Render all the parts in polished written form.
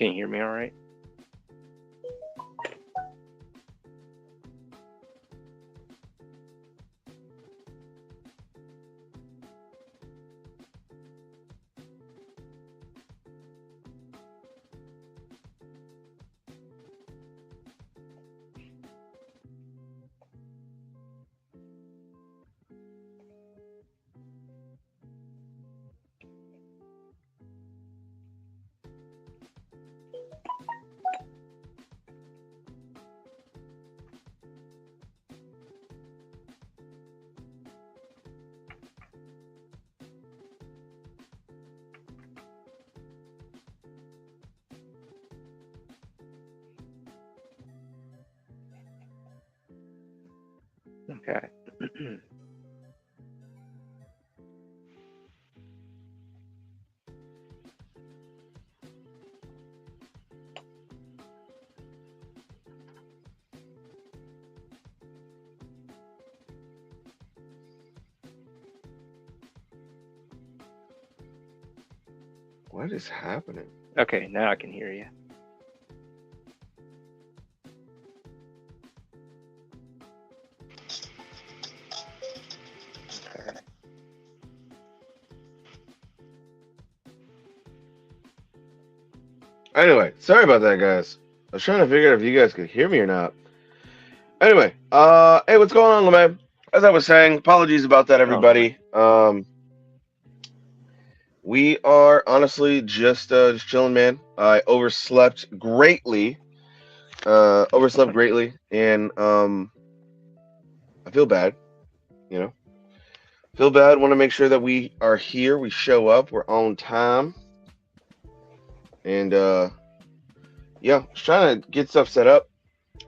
Can you hear me all right? Okay. What is happening? Okay, now I can hear you. Okay. Anyway, sorry about that, guys. I was trying to figure out if you guys could hear me or not. Anyway, hey, what's going on, LeMay? As I was saying, apologies about that, Oh, no, everybody. We are honestly just chilling, man. I overslept greatly. And I feel bad. You know, feel bad. Want to make sure that we are here. We show up. We're on time. And yeah, just trying to get stuff set up.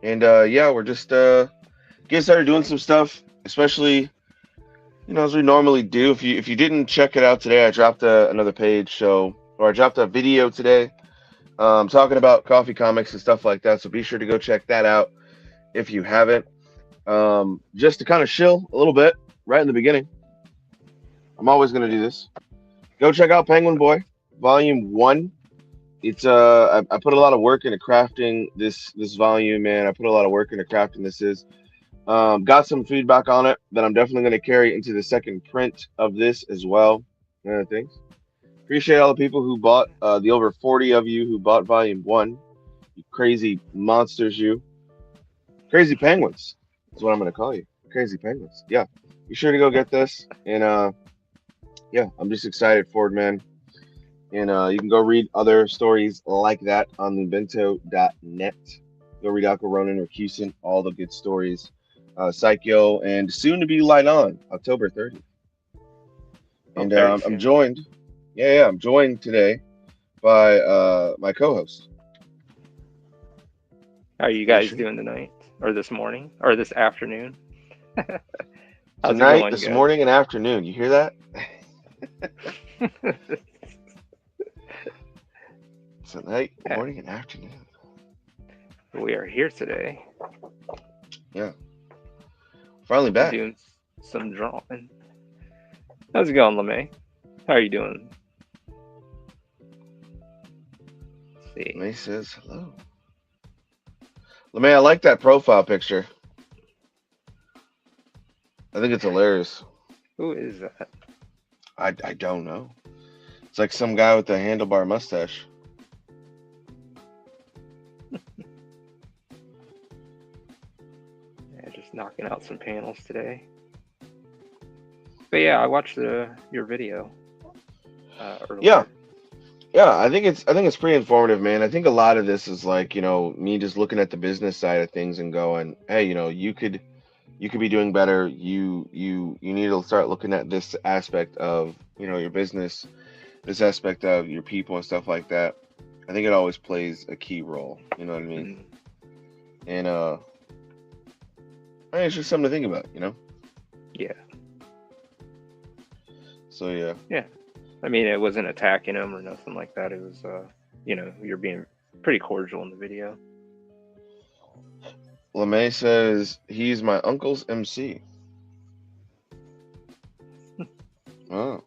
And yeah, we're just getting started doing some stuff, especially as we normally do. If you didn't check it out today, I dropped another page. Or I dropped a video today, talking about coffee comics and stuff like that. So be sure to go check that out if you haven't. Just to kind of chill a little bit right in the beginning. I'm always gonna do this. Go check out Penguin Boy, Volume 1. It's I put a lot of work into crafting this volume, man. I put a lot of work into crafting this. Got some feedback on it that I'm definitely going to carry into the second print of this as well. And other things. Appreciate all the people who bought, the over 40 of you who bought Volume 1. You crazy monsters, you. Crazy penguins is what I'm going to call you. Crazy penguins. Yeah. Be sure to go get this. And yeah, I'm just excited for it, man. And you can go read other stories like that on Nubento.net. Go read Alka Ronan or Cusin, all the good stories. Psycho, and soon to be Light On, October 30th. And very I'm soon. joined, I'm joined today by my co-host. How are you guys doing tonight? Or this morning? Or this afternoon? How's it Tonight, going, this guys? morning, and afternoon. You hear that? Tonight, morning, and afternoon. We are here today. Yeah. Finally back. Doing some drawing. How's it going, LeMay? How are you doing? Let's see. LeMay says hello. LeMay, I like that profile picture. I think it's hilarious. Who is that? I don't know. It's like some guy with a handlebar mustache. Yeah, just knocking out some panels today. But yeah, I watched your video earlier. Yeah, I think it's pretty informative, man. I think a lot of this is like, me just looking at the business side of things and going, hey, you could be doing better. You need to start looking at this aspect of, your business, this aspect of your people and stuff like that. I think it always plays a key role. You know what I mean? Mm-hmm. And I think it's just something to think about, Yeah. So yeah. Yeah. I mean, it wasn't attacking him or nothing like that. It was, you're being pretty cordial in the video. LeMay says he's my uncle's MC. Oh.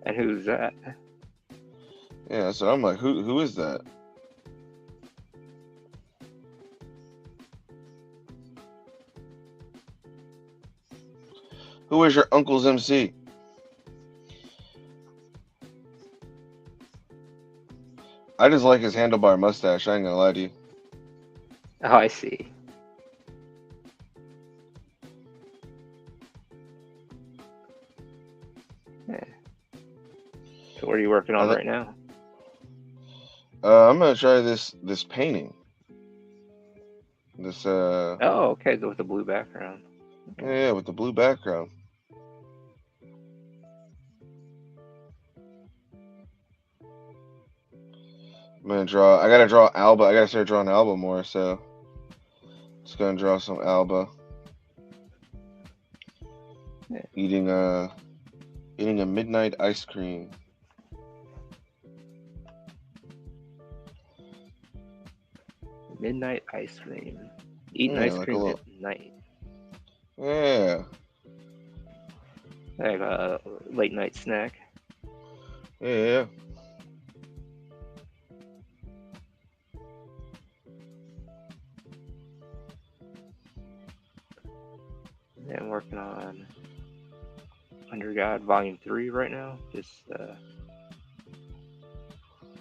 And who's that? Yeah, so I'm like, who is that? Who is your uncle's MC? I just like his handlebar mustache. I ain't gonna lie to you. Oh, I see. Yeah. So what are you working on right now? I'm gonna try this painting. This Oh, okay, with the blue background. Okay. yeah, with the blue background. I'm gonna draw. I gotta draw Alba. I gotta start drawing Alba more. So just gonna draw some Alba Yeah. eating a midnight ice cream. Midnight ice cream. Eating Yeah, ice like a cream at little. night. Yeah, Like a late night snack. yeah. Yeah, I'm working on Under God Volume 3 right now. Just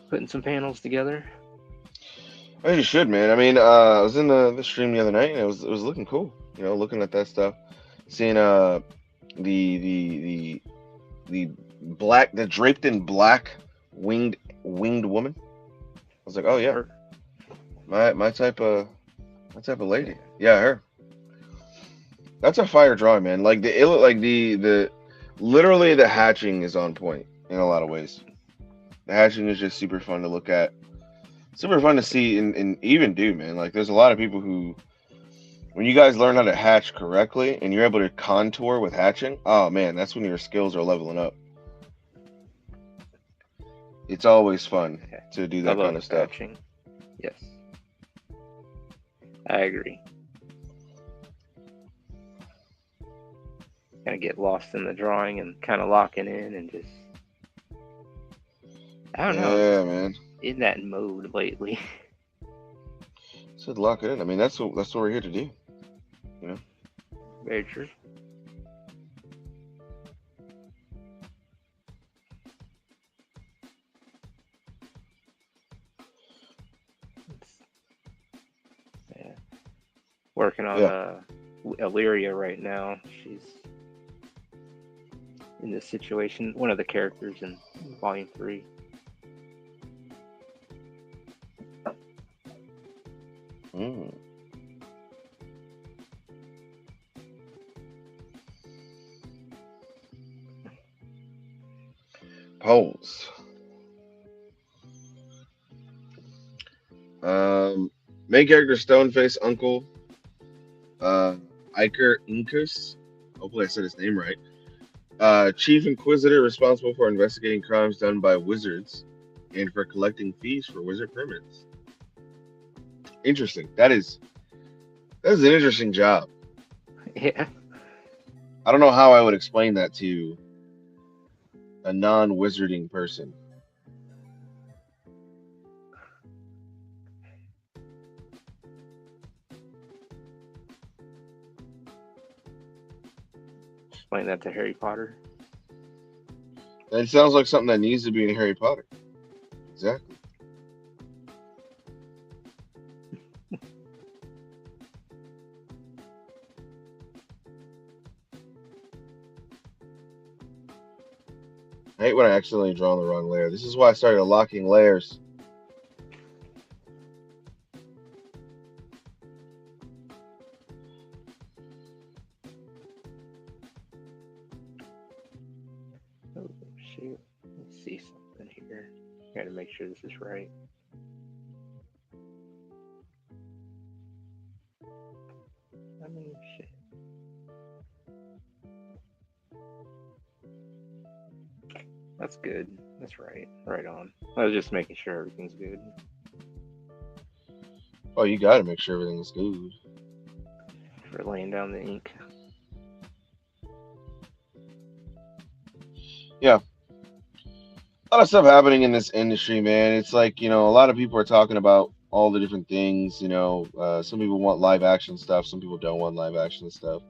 putting some panels together. Oh, you should, man. I mean, I was in the stream the other night, and it was looking cool. You know, looking at that stuff, seeing the black, the draped in black winged woman. I was like, oh yeah, Her. my type of lady. Yeah, her. That's a fire drawing, man. Like the literally the hatching is on point in a lot of ways. The hatching is just super fun to look at, super fun to see, and even do, man. Like there's a lot of people who, when you guys learn how to hatch correctly and you're able to contour with hatching, oh man, that's when your skills are leveling up. It's always fun to do I that love kind of stuff. hatching. Yes. I agree. Kind of get lost in the drawing and kind of locking in and just, I don't know, Yeah, just man. in that mode lately. Said lock it in. I mean, that's what we're here to do. You know. Very true. Yeah. Working on Illyria right now. She's in this situation. One of the characters in Volume 3. Mm. Pose. Main character Stoneface Uncle Iker Incus. Hopefully I said his name right. Chief Inquisitor responsible for investigating crimes done by wizards and for collecting fees for wizard permits. Interesting. That is an interesting job. Yeah. I don't know how I would explain that to a non-wizarding person. Explain that to Harry Potter. It sounds like something that needs to be in Harry Potter. Exactly. I hate when I accidentally draw on the wrong layer. This is why I started locking layers. Oh, shoot. Let's see something here. Gotta make sure this is right. I mean, shit. That's good. That's right. Right on. I was just making sure everything's good. Oh, you got to make sure everything's good. For laying down the ink. Yeah. a lot of stuff happening in this industry, man. It's like, a lot of people are talking about all the different things. Some people want live action stuff, some people don't want live action stuff.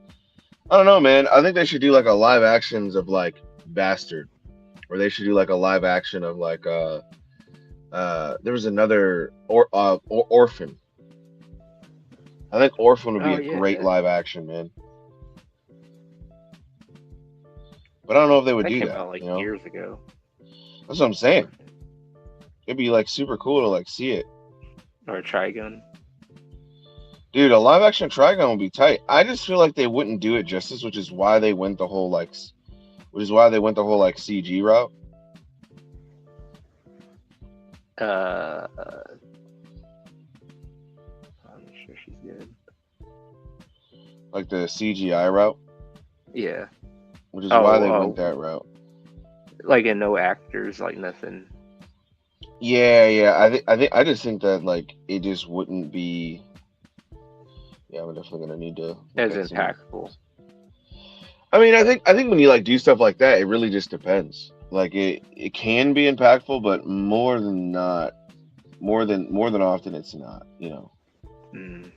I don't know, man. I think they should do like a live actions of like Bastard, or they should do like a live action of like there was another Orphan. I think Orphan would be Oh a great yeah, live action, man. But I don't know if they would that do came that. out like years ago. That's what I'm saying. Orphan It'd be like super cool to like see it. or Trigun. Dude, a live action Trigun would be tight. I just feel like they wouldn't do it justice, which is why they went the whole like CG route. I'm sure she's good. Like the CGI route, Yeah. which is why they went Oh, that route. like and no actors, like nothing. Yeah. I just think that like it just wouldn't be. Yeah, I'm definitely gonna need to look As at some. impactful. I mean, I think when you like do stuff like that, it really just depends. Like it can be impactful, but more than often, it's not. Mm.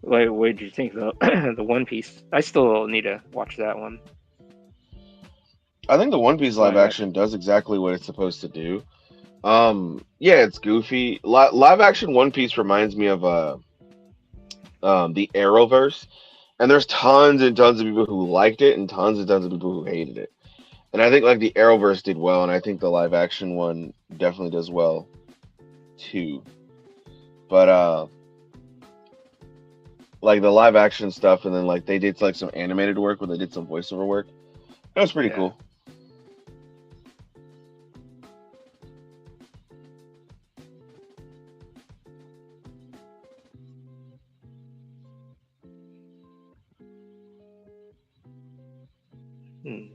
Like, what did you think the the One Piece? I still need to watch that one. I think the One Piece live Live action does exactly what it's supposed to do. Yeah, it's goofy. Live action One Piece reminds me of the Arrowverse, and there's tons and tons of people who liked it and tons of people who hated it. And I think like the Arrowverse did well, and I think the live action one definitely does well too. But like the live action stuff, and then like they did like some animated work where they did some voiceover work. That was pretty Yeah. cool. Hmm.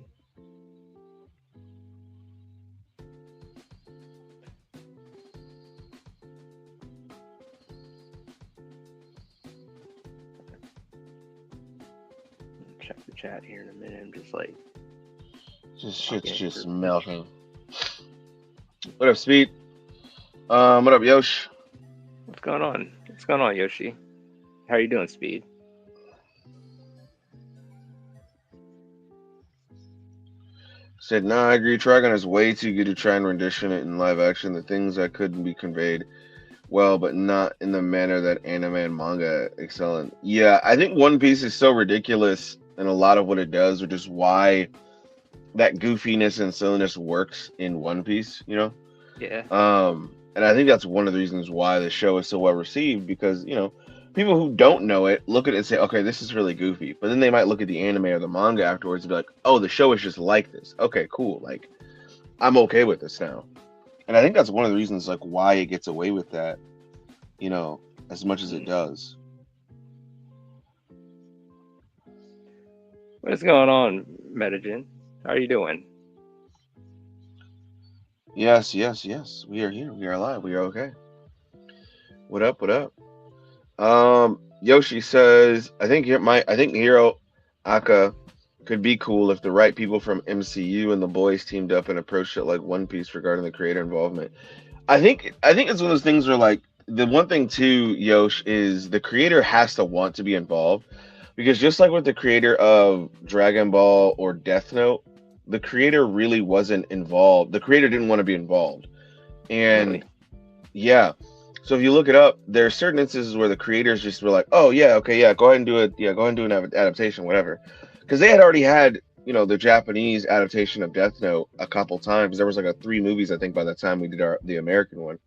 Check the chat here in a minute. I'm just like, Just shit's Okay, just perfect. melting. What up, Speed? What up, Yosh? what's going on? What's going on, Yoshi? How are you doing, Speed? Said, nah, I agree. Trigon is way too good to try and rendition it in live action. The things that couldn't be conveyed well, but not in the manner that anime and manga excel in. Yeah, I think One Piece is so ridiculous in a lot of what it does, which is why that goofiness and silliness works in One Piece, Yeah. And I think that's one of the reasons why the show is so well received, because, people who don't know it look at it and say, okay, this is really goofy. But then they might look at the anime or the manga afterwards and be like, oh, the show is just like this. Okay, cool. Like, I'm okay with this now. And I think that's one of the reasons like why it gets away with that, as much as it does. What's going on, Metagen? How are you doing? Yes. We are here. We are alive. We are okay. What up? What up? Yoshi says, I think Hiro Aka could be cool if the right people from MCU and the boys teamed up and approached it like One Piece regarding the creator involvement. I think it's one of those things where like the one thing too, Yosh, is the creator has to want to be involved, because just like with the creator of Dragon Ball or Death Note, the creator really wasn't involved. The creator didn't want to be involved, and Really? yeah. So if you look it up, there are certain instances where the creators just were like, "Oh yeah, okay, yeah, go ahead and do it. Yeah, go ahead and do an adaptation, whatever," because they had already had the Japanese adaptation of Death Note a couple times. There was like 3 movies, I think, by the time we did the American one.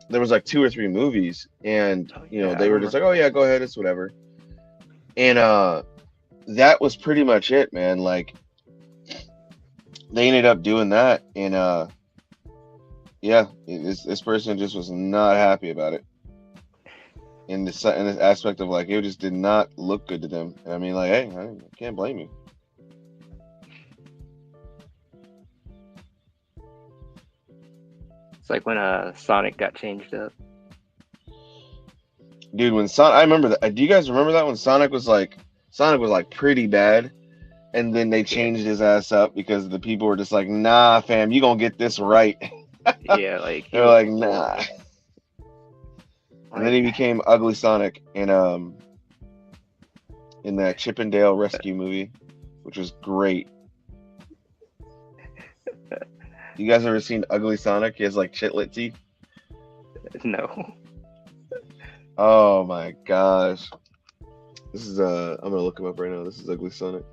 There was like 2 or 3 movies, and Yeah, they were just like, "Oh yeah, go ahead, it's whatever," and that was pretty much it, man. Like they ended up doing that, and yeah, this person just was not happy about it. In this aspect of like, it just did not look good to them. And I mean, like, hey, I can't blame you. It's like when Sonic got changed up. Dude, when Sonic, I remember that. Do you guys remember that when Sonic was like pretty bad, and then they Yeah, changed his ass up because the people were just like, nah, fam, you gonna get this right. yeah, like he They're was like, nah. horrible. And then he Like, became Ugly Sonic in that Chip and Dale rescue movie, which was great. You guys ever seen Ugly Sonic? He has like chitlet teeth. no. Oh my gosh. This is I'm gonna look him up right now. This is Ugly Sonic.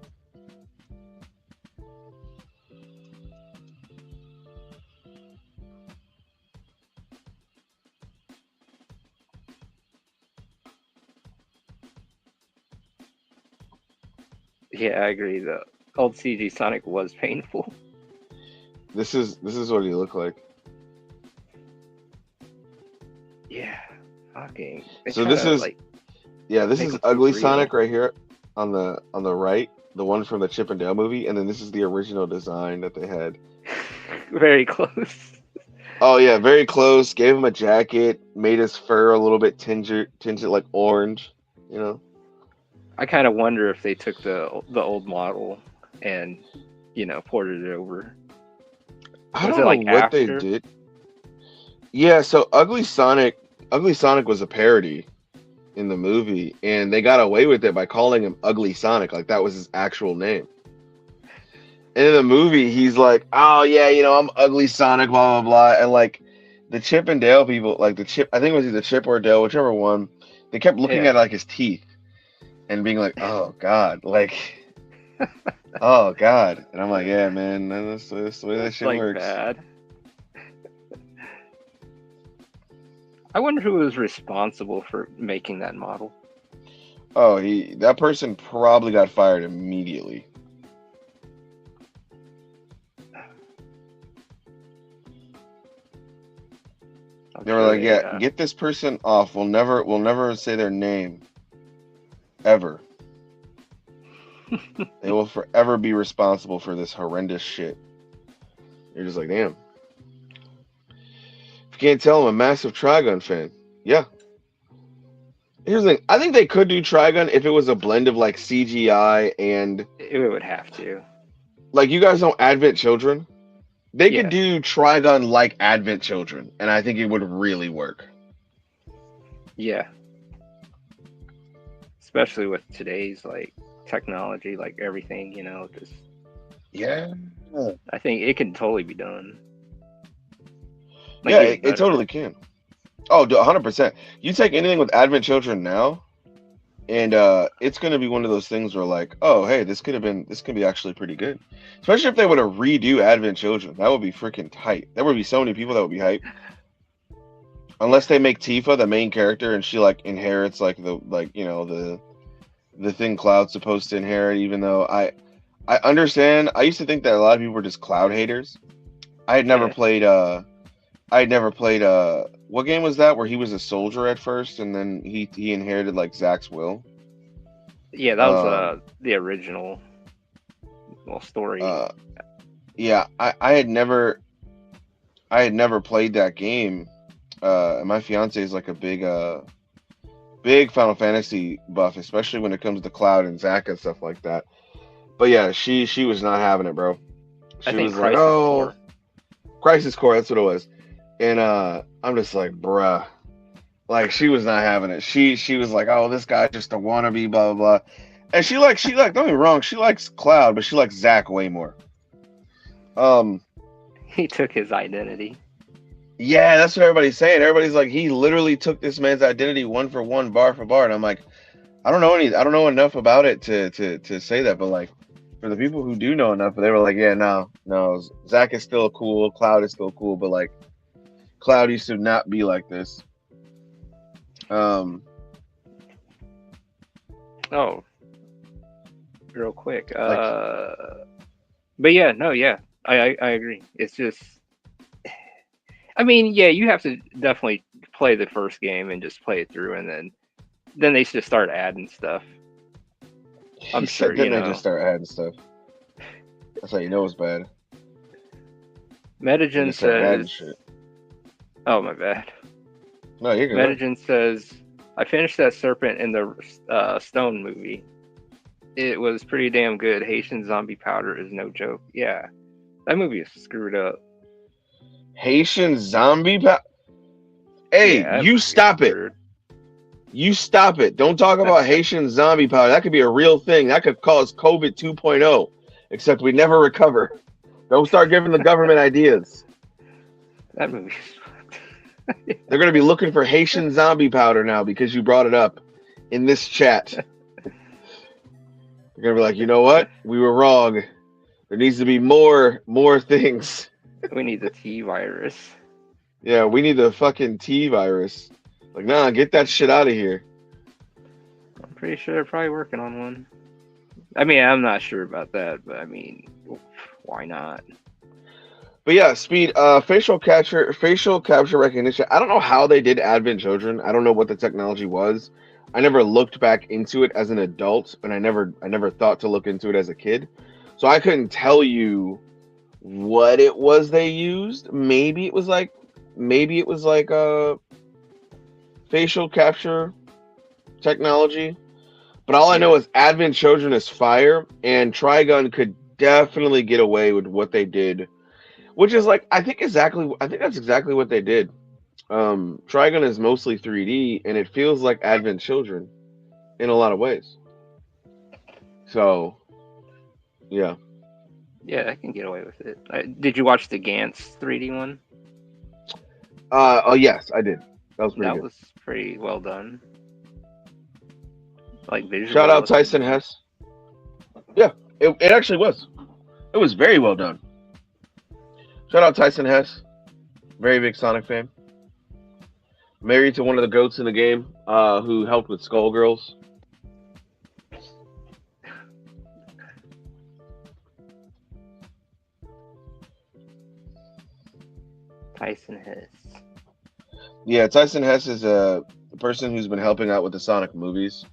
Yeah, I agree. The old CG Sonic was painful. This is what he looked like. Yeah, fucking. They So try this to is like this make is them too Ugly real. Sonic right here on the right, the one from the Chip and Dale movie, and then this is the original design that they had. Very close. Oh yeah, very close. Gave him a jacket, made his fur a little bit tinged like orange. You know, I kind of wonder if they took the old model and ported it over. I Was don't it know like what they after? did. Yeah, so Ugly Sonic was a parody in the movie, and they got away with it by calling him Ugly Sonic, like that was his actual name. And in the movie, he's like, "Oh yeah, I'm Ugly Sonic, blah blah blah," and like the Chip and Dale people, like the Chip, I think it was either Chip or Dale, whichever one, they kept looking Yeah, at like his teeth and being like, "Oh God," like, "Oh God," and I'm like, "Yeah, man, that's the way that that's shit like works." bad. I wonder who was responsible for making that model. Oh, that person probably got fired immediately. I'm They were sure like, they. "Yeah, get this person off. We'll never say their name ever. They will forever be responsible for this horrendous shit." You're just like, damn. If you can't tell, I'm a massive Trigun fan. Yeah. Here's the thing. I think they could do Trigun if it was a blend of like CGI and It would have to. like you guys know Advent Children. They could Yeah, do Trigun like Advent Children, and I think it would really work. yeah. Especially with today's like technology, like everything, just Yeah. I think it can totally be done. Like Yeah, even it better. totally can. Oh, 100%. You take anything with Advent Children now, and it's gonna be one of those things where like, oh, hey, this could be actually pretty good. Especially if they were to redo Advent Children, that would be freaking tight. There would be so many people that would be hyped. Yeah. Unless they make Tifa the main character and she like inherits like the thing Cloud's supposed to inherit. Even though I understand, I used to think that a lot of people were just Cloud haters. I had never Yeah. played what game was that where he was a soldier at first and then he inherited like Zack's will. Yeah, that was Um the original story. uh yeah, I had never played that game. And my fiance is like a big Final Fantasy buff, especially when it comes to Cloud and Zack and stuff like that. But yeah, she was not having it, bro. I She think was like, Crisis "Oh, Core. Crisis Core, that's what it was." And I'm just like, "Bruh." Like she was not having it. She was like, "Oh, this guy's just a wannabe, blah blah blah." And she like don't get me wrong, she likes Cloud, but she likes Zack way more. Um He took his identity. yeah, that's what everybody's saying. Everybody's like, he literally took this man's identity one for one, bar for bar. And I'm like, I don't know enough about it to say that, but like for the people who do know enough, they were like, yeah, no, Zack is still cool, Cloud is still cool, but like Cloud used to not be like this. Um, Oh, real quick. like But yeah, no, yeah, I agree. It's just, I mean, yeah, you have to definitely play the first game and just play it through, and then they just start adding stuff. he I'm sure said, then they just start adding stuff. That's how you know it's bad. They Metagen just start adding says, shit. "Oh my bad." No, you're good. Right? Metagen says, "I finished that serpent in the Stone movie. It was pretty damn good. Haitian Zombie Powder is no joke. Yeah, that movie is screwed up. Haitian zombie. Hey, Yeah, that you movie is stop it. screwed. You stop it. Don't talk about Haitian zombie powder. That could be a real thing. That could cause COVID 2.0, except we never recover. Don't start giving the government ideas. That movie. They're going to be looking for Haitian zombie powder now because you brought it up in this chat. They're going to be like, you know what? We were wrong. There needs to be more things. We need the T virus. Yeah, we need the fucking T virus. Like, nah, get that shit out of here. I'm pretty sure they're probably working on one. I mean, I'm not sure about that, but I mean, why not? But yeah, speed, facial capture recognition. I don't know how they did Advent Children. I don't know what the technology was. I never looked back into it as an adult, and I never thought to look into it as a kid. So I couldn't tell you what it was they used. Maybe it was like facial capture technology. But all I know Yeah, is Advent Children is fire, and Trigun could definitely get away with what they did, which is like I think that's exactly what they did. Trigun is mostly 3D, and it feels like Advent Children in a lot of ways. So yeah. yeah, I can get away with it. Did you watch the Gantz 3D one? Oh yes, I did. That was pretty That good. was pretty well done. Like Shout visually out looking. Tyson Hess. Yeah, it actually was. It was very well done. Shout out Tyson Hess. Very big Sonic fan. Married to one of the goats in the game, who helped with Skullgirls. Tyson Hess. Yeah, Tyson Hess is a person who's been helping out with the Sonic movies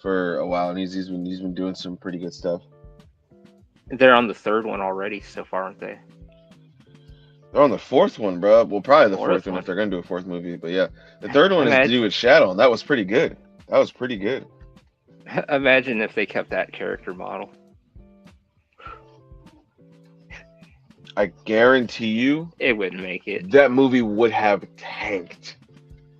for a while, and he's been doing some pretty good stuff. They're on the third one already so far, aren't they? They're on the fourth one, bro. Well, probably the fourth Fourth one if one. they're gonna do a fourth movie. But yeah, the third one is to do Imagine, with Shadow, and that was pretty good. That was pretty good. imagine if they kept that character model. I guarantee you It wouldn't make it. that movie would have tanked.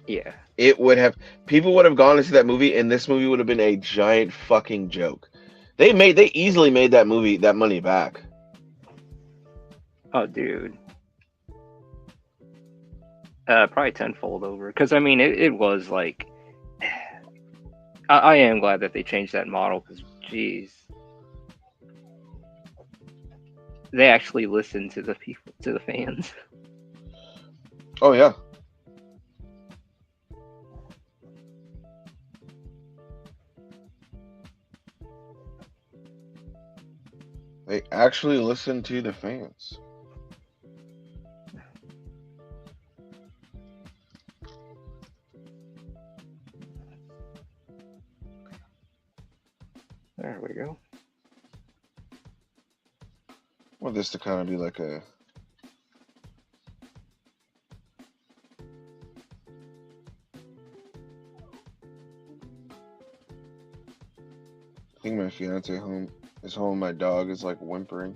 Yeah. It would have. People would have gone to see that movie, and this movie would have been a giant fucking joke. They easily made that money back. Oh, dude. Probably tenfold over. Because I mean, it was like. I am glad that they changed that model. Because, jeez, they actually listen to the people, to the fans. Oh yeah. They actually listen to the fans. There we go. I want this to kind of be like a. I think my fiance is home. My dog is like whimpering.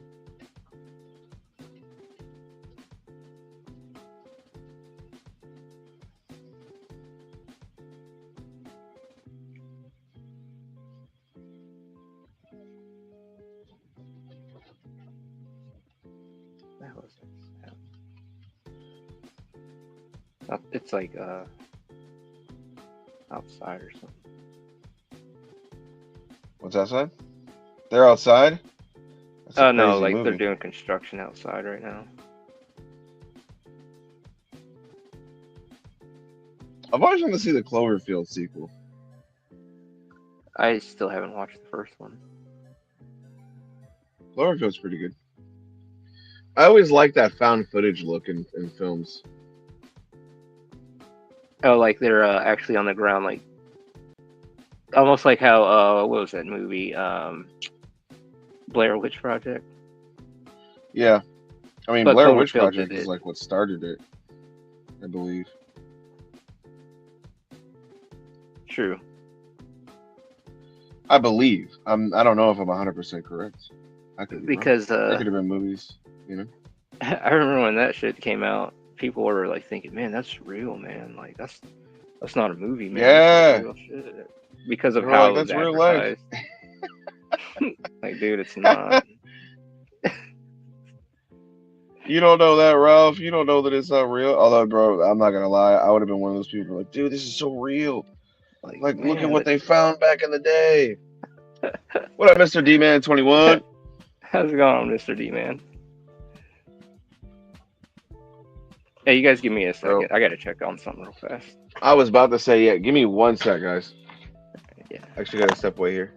That was. It's like outside or something. What's outside? They're outside? That's a Oh no, crazy like they're movie. doing construction outside right now. I've always wanted to see the Cloverfield sequel. I still haven't watched the first one. Cloverfield's pretty good. I always like that found footage look in films. Oh, like they're actually on the ground, like almost like how what was that movie? Blair Witch Project. Yeah. I mean, But Blair Witch Cloverfield Project did is it. like what started it, I believe. True. I believe. I don't know if I'm 100% correct. I could be wrong. because There could have been movies, you know. I remember when that shit came out, people were like thinking, "Man, that's real, man. Like that's not a movie, man. That's like Yeah, real shit." Because of they were how like, it was "That's real life." advertised. Like, dude, it's not. You don't know that, Ralph. You don't know that it's not real. Although, bro, I'm not gonna lie. I would have been one of those people like, dude, this is so real. Like, Like, look at man, what they found back in the day. What up, Mr. D Man 21? how's it going, Mr. D man? Hey, you guys give me a Bro, second. I gotta check on something real fast. I was about to say, yeah. Give me 1 sec, guys. Yeah. Actually, gotta step away here.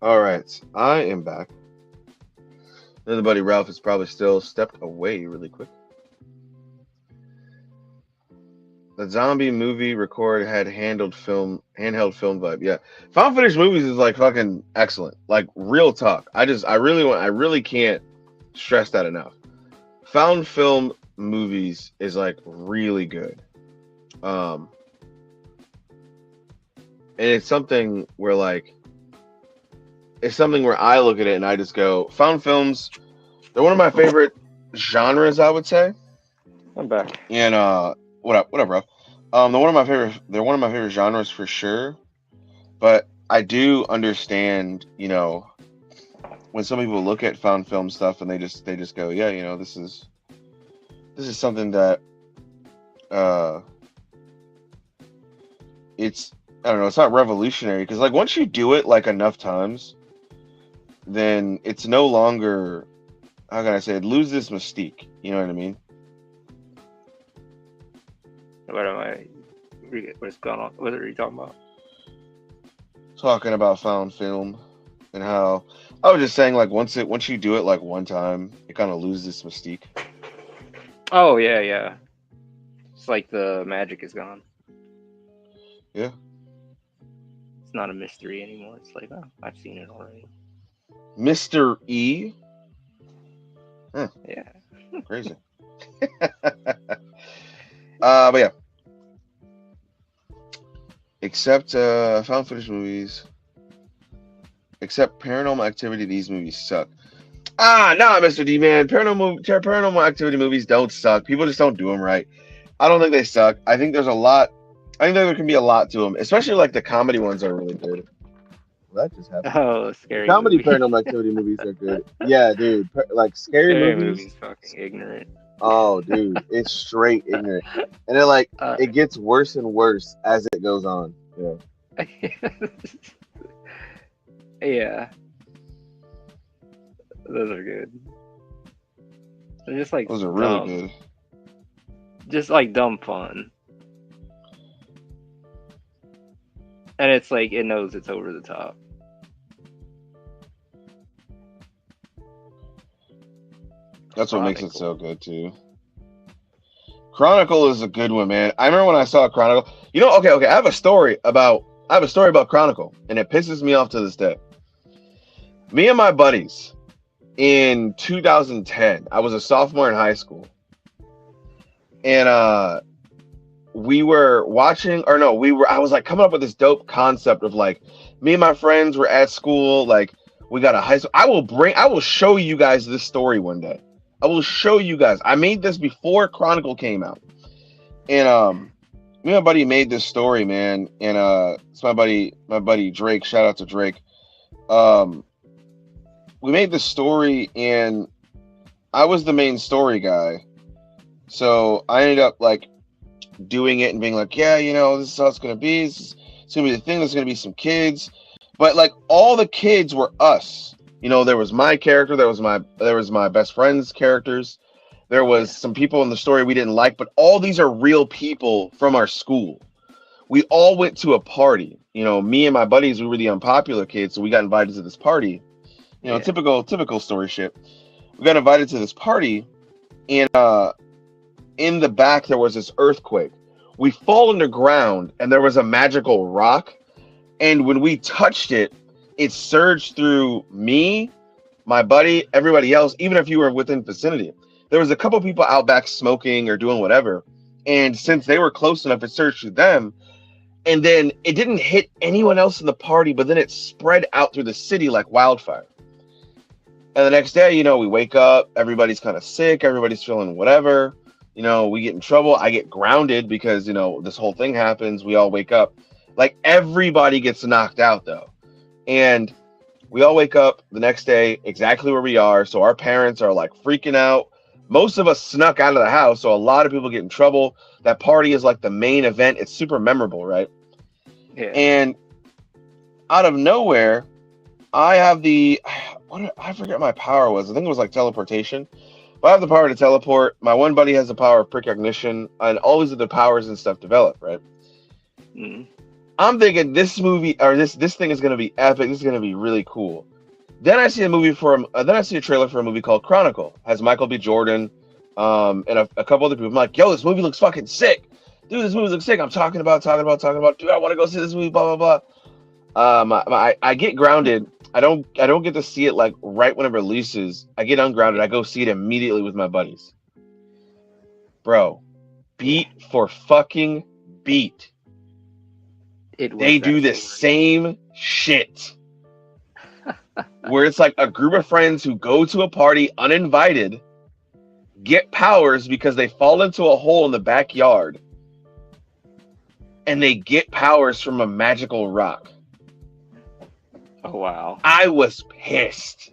All right, I am back. Another buddy Ralph is probably still stepped away really quick. The zombie movie record had handheld film vibe. Yeah, found footage movies is like fucking excellent. Like real talk. I really can't stress that enough. Found film movies is like really good. Um, and it's something where I look at it and I just go, found films. They're one of my favorite genres, I would say. I'm back. And what up, bro? They're one of my favorite genres for sure. But I do understand, when some people look at found film stuff and they just go, yeah, this is something that uh it's I don't know, it's not revolutionary because like once you do it like enough times, then it's no longer, how can I say it, lose this mystique. You know what I mean? What am I? What's going on? What are you talking about? Talking about found film and how I was just saying like once you do it like one time, it kind of loses its mystique. Oh yeah, yeah. It's like the magic is gone. Yeah. It's not a mystery anymore. It's like, oh, I've seen it already. Mr. E. Huh, Yeah. crazy. But yeah. Except found footage movies. Except Paranormal Activity, these movies suck. Nah, Mr. D man. Paranormal Activity movies don't suck. People just don't do them right. I don't think they suck. I think there's a lot. I think there can be a lot to them, especially like the comedy ones are really good. Well, that just happened. Oh, The scary comedy movie. Paranormal Activity movies are good. Yeah, dude. Like scary Scary movies. movie's fucking ignorant. Oh, dude, it's straight ignorant, and it Uh, it gets worse and worse as it goes on. Yeah. Yeah, those are good. They're just like Those are really dumb, good. just like dumb fun, and it's like it knows it's over the top. That's what makes it Chronicle. so good too. Chronicle is a good one, man. I remember when I saw Chronicle. Okay. I have a story about Chronicle, and it pisses me off to this day. Me and my buddies in 2010. I was a sophomore in high school, and we were watching, or no, we were. I was like coming up with this dope concept of like me and my friends were at school, like we got a high school. I will show you guys this story one day. I will show you guys. I made this before Chronicle came out, and me and my buddy made this story, man, and it's my buddy Drake. Shout out to Drake. Um, we made this story, and I was the main story guy, so I ended up like doing it and being like, yeah, this is how it's gonna be. It's gonna be the thing. There's gonna be some kids, but like all the kids were us. There was my character, there was my best friend's characters, there was Yeah, some people in the story we didn't like, but all these are real people from our school. We all went to a party. Me and my buddies, we were the unpopular kids, so we got invited to this party. yeah. Typical story shit. We got invited to this party, and in the back there was this earthquake. We fall underground, and there was a magical rock, and when we touched it, it surged through me, my buddy, everybody else, even if you were within vicinity. There was a couple people out back smoking or doing whatever, and since they were close enough, it surged through them, and then it didn't hit anyone else in the party, but then it spread out through the city like wildfire. And the next day, we wake up, everybody's kind of sick, everybody's feeling whatever. We get in trouble. I get grounded because, this whole thing happens. We all wake up. Like everybody gets knocked out though. And we all wake up the next day exactly where we are. So our parents are like freaking out. Most of us snuck out of the house. So a lot of people get in trouble. That party is like the main event. It's super memorable, right? Yeah. And out of nowhere, I have I forget my power was. I think it was like teleportation. But I have the power to teleport. My one buddy has the power of precognition, and all these other powers and stuff develop, right? Mm. I'm thinking this movie or this thing is gonna be epic. This is gonna be really cool. Then I see a trailer for a movie called Chronicle. Has Michael B. Jordan, and a couple other people. I'm like, yo, this movie looks fucking sick, dude. This movie looks sick. I'm talking about. Dude, I want to go see this movie. Blah blah blah. I get grounded. I don't get to see it like right when it releases. I get ungrounded. I go see it immediately with my buddies. Bro, Yeah. beat for fucking beat. It They was do that the same. same shit. Where it's like a group of friends who go to a party uninvited, get powers because they fall into a hole in the backyard, and they get powers from a magical rock. Oh wow. I was pissed.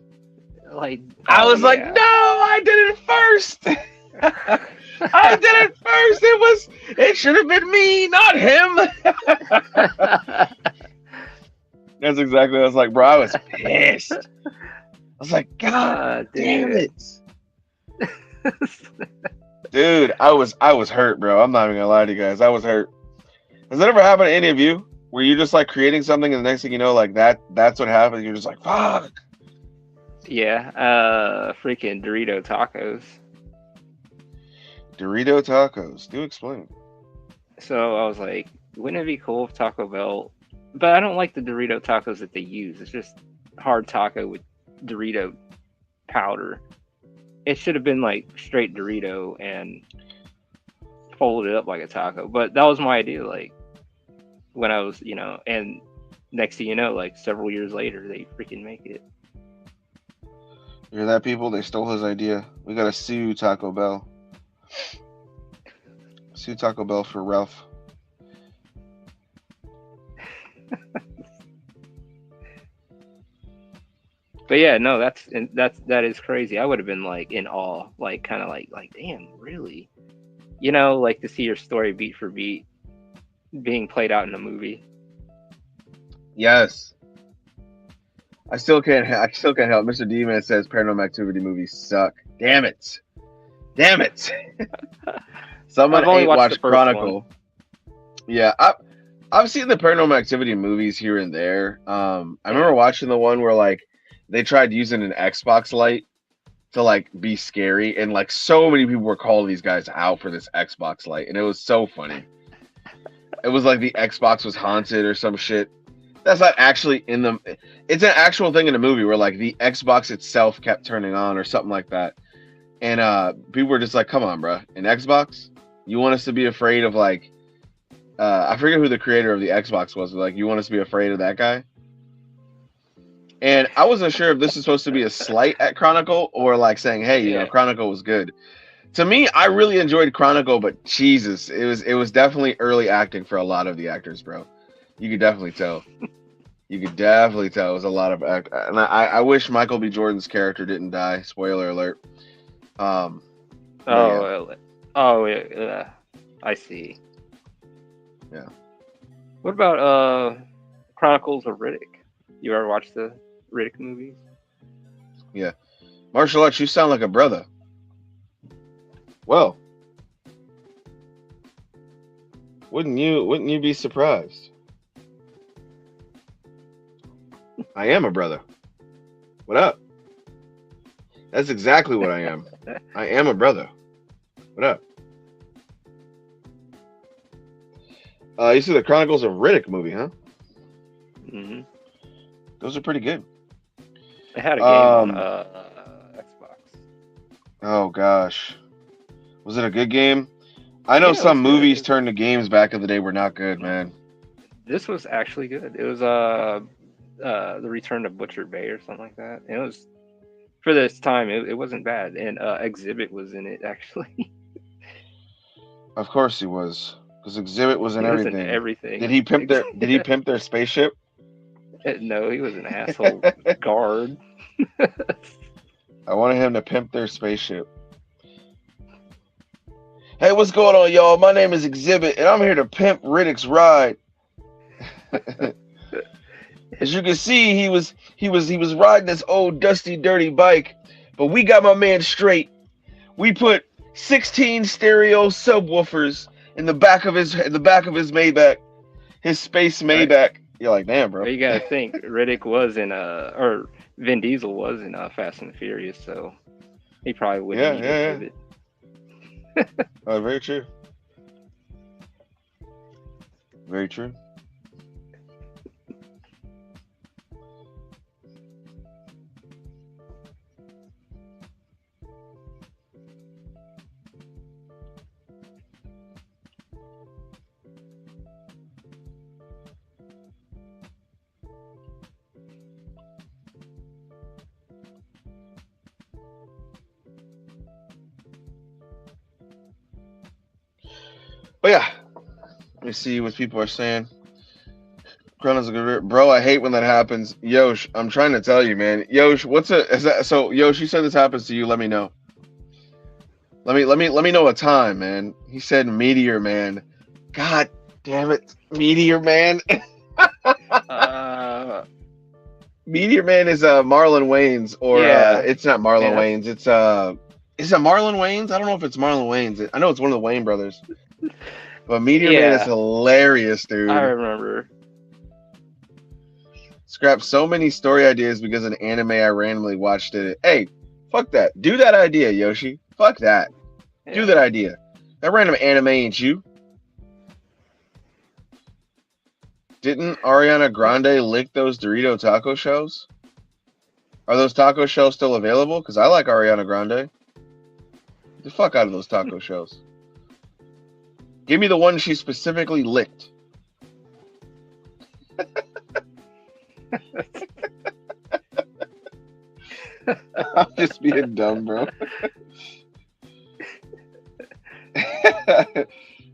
Like, I oh was like, yeah. no, I did it first. I did it first. It should have been me, not him. That's exactly what I was like, bro. I was pissed. I was like, God damn Dude. it. Dude, I was hurt, bro. I'm not even gonna lie to you guys. I was hurt. Has that ever happened to any of you? Where you're just like creating something and the next thing you know, like that's what happens. You're just like, fuck. Yeah. Freaking Dorito tacos. Dorito tacos. Do explain. So I was like, wouldn't it be cool if Taco Bell? But I don't like the Dorito tacos that they use. It's just hard taco with Dorito powder. It should have been like straight Dorito and folded up like a taco. But that was my idea. Like when I was, and next thing you know, like several years later, they freaking make it. You hear that, people? They stole his idea. We gotta sue Taco Bell. Sue Taco Bell for Ralph. But yeah, no, that is crazy. I would have been like in awe, like kind of like damn, really, like to see your story beat for beat being played out in a movie. Yes. I still can't help. Mr. D Man says Paranormal Activity movies suck. Damn it. Damn it. Someone I've only ain't watched the watched first one. Chronicle. Yeah, I've seen the Paranormal Activity movies here and there. I Yeah. remember watching the one where like they tried using an Xbox light to like be scary, and like so many people were calling these guys out for this Xbox light, and it was so funny. It was like the Xbox was haunted or some shit. That's not actually in the. It's an actual thing in the movie where like the Xbox itself kept turning on or something like that, and people were just like, "Come on, bro, an Xbox? You want us to be afraid of like?" I forget who the creator of the Xbox was, but like, you want us to be afraid of that guy? And I wasn't sure if this is supposed to be a slight at Chronicle or like saying, "Hey, Yeah. Chronicle was good." To me, I really enjoyed Chronicle, but Jesus, it was definitely early acting for a lot of the actors, bro. You could definitely tell. You could definitely tell it was a lot of act. And I wish Michael B. Jordan's character didn't die. Spoiler alert. Um, but yeah, Oh, I see. yeah, What about Chronicles of Riddick? You ever watched the Riddick movies? yeah. Martial arts, you sound like a brother. Well, wouldn't you be surprised? I am a brother. What up? That's exactly what I am. I am a brother. What up? You see the Chronicles of Riddick movie, huh? Hmm. Those are pretty good. It had a game on Um, Xbox. oh gosh, was it a good game? I know Yeah, it some was good. movies turned to games back in the day were not good, man. This was actually good. It was the Return of Butcher Bay or something like that. And it was for this time. It wasn't bad. And Exhibit was in it actually. Of course he was, because Exhibit was in He was in everything. Did everything. he pimp their Did he pimp their spaceship? No, he was an asshole guard. I wanted him to pimp their spaceship. Hey, what's going on, y'all? My name is Exhibit, and I'm here to pimp Riddick's ride. As you can see, he was riding this old dusty, dirty bike, but we got my man straight. We put 16 stereo subwoofers in the back of his Maybach, his space Right. Maybach. You're like, damn, bro. You got to think Riddick was in or Vin Diesel was in Fast and Furious, so he probably wouldn't Yeah, need yeah, yeah. Exhibit. Very true. Very true. But yeah, let me see what people are saying. Chrono's a good bro. I hate when that happens. Yosh, I'm trying to tell you, man. Yosh, is that so? Yosh, you said this happens to you. Let me know. Let me know a time, man. He said Meteor Man. God damn it, Meteor Man. Uh, Meteor Man is Marlon Wayans, or yeah, it's not man, Marlon that's Wayans. It's is it Marlon Wayans? I don't know if it's Marlon Wayans. I know it's one of the Wayne brothers. But Meteor Man is yeah. hilarious, I dude. remember. Scrapped so many story ideas because of an anime I randomly watched it. Hey, fuck that. Do that idea, Yoshi. Fuck that. Do that Yeah, idea. That random anime ain't you. Didn't Ariana Grande lick those Dorito taco shells? Are those taco shells still available? Because I like Ariana Grande. Get the fuck out of those taco shells. Give me the one she specifically licked. I'm just being dumb, bro.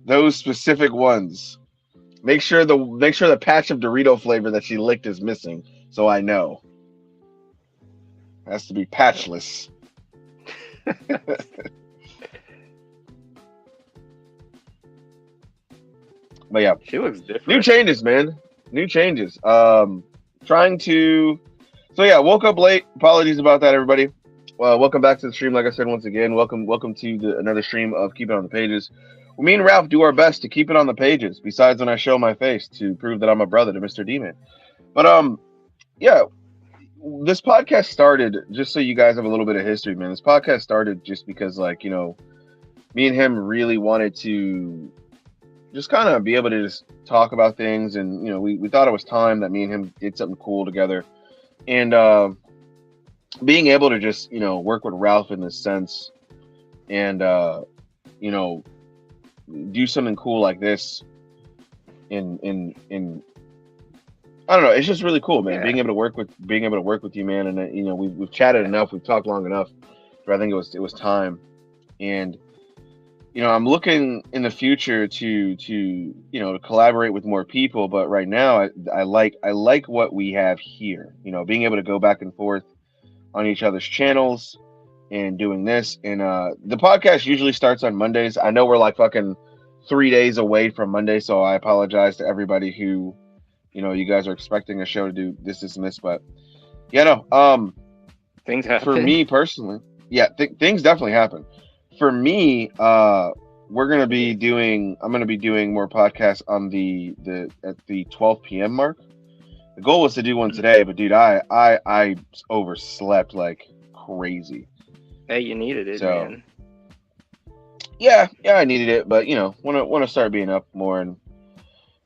Those specific ones. Make sure the patch of Dorito flavor that she licked is missing, so I know. It has to be patchless. But yeah, she looks new different. changes, man. New changes. Trying to. So yeah, woke up late. Apologies about that, everybody. Welcome back to the stream. Like I said, once again, welcome to another stream of Keep It on the Pages. Well, me and Ralph do our best to keep it on the pages. Besides when I show my face to prove that I'm a brother to Mr. Demon. But yeah, this podcast started just so you guys have a little bit of history, man. This podcast started just because, like, me and him really wanted to just kind of be able to just talk about things, and we thought it was time that me and him did something cool together, and being able to just work with Ralph in this sense, and you know do something cool like this in I don't know. It's just really cool, man. Yeah, Being able to work with you, man. And we've chatted yeah, enough. We've talked long enough. But I think it was time. And I'm looking in the future to collaborate with more people. But right now, I like what we have here. Being able to go back and forth on each other's channels and doing this. And the podcast usually starts on Mondays. I know we're like fucking 3 days away from Monday, so I apologize to everybody who you guys are expecting a show to do this and this. But yeah, no. things For happen. me personally, yeah, things definitely happen. For me, I'm gonna be doing more podcasts on the at the 12 p.m. mark. The goal was to do one today, but dude, I overslept like crazy. Hey, you needed it, So man. yeah, I needed it, but wanna start being up more and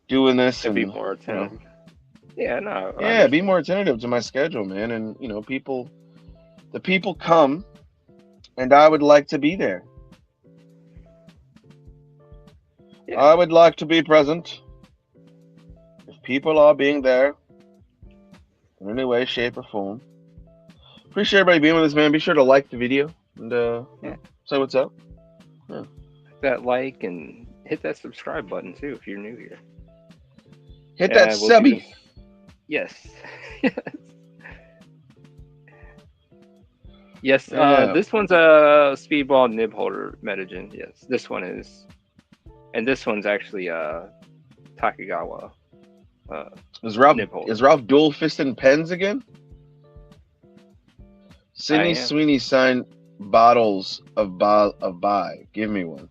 doing this, To be and more attentive. Yeah, no, I yeah, be understand. more attentive to my schedule, man. And the people come, and I would like to be there. Yeah, I would like to be present. If people are being there in any way, shape, or form. Appreciate everybody being with us, man. Be sure to like the video and yeah. say what's up. Yeah. Hit that like and hit that subscribe button too if you're new here. Hit that Yeah, we'll do subby. this. Yes. Yes, Yeah. this one's a speedball nib holder metagen. Yes, this one is, and this one's actually Takegawa uh, Is Ralph nib holder. is Ralph dual fisting pens again? I Sydney am. Sweeney signed bottles of buy. Give me one.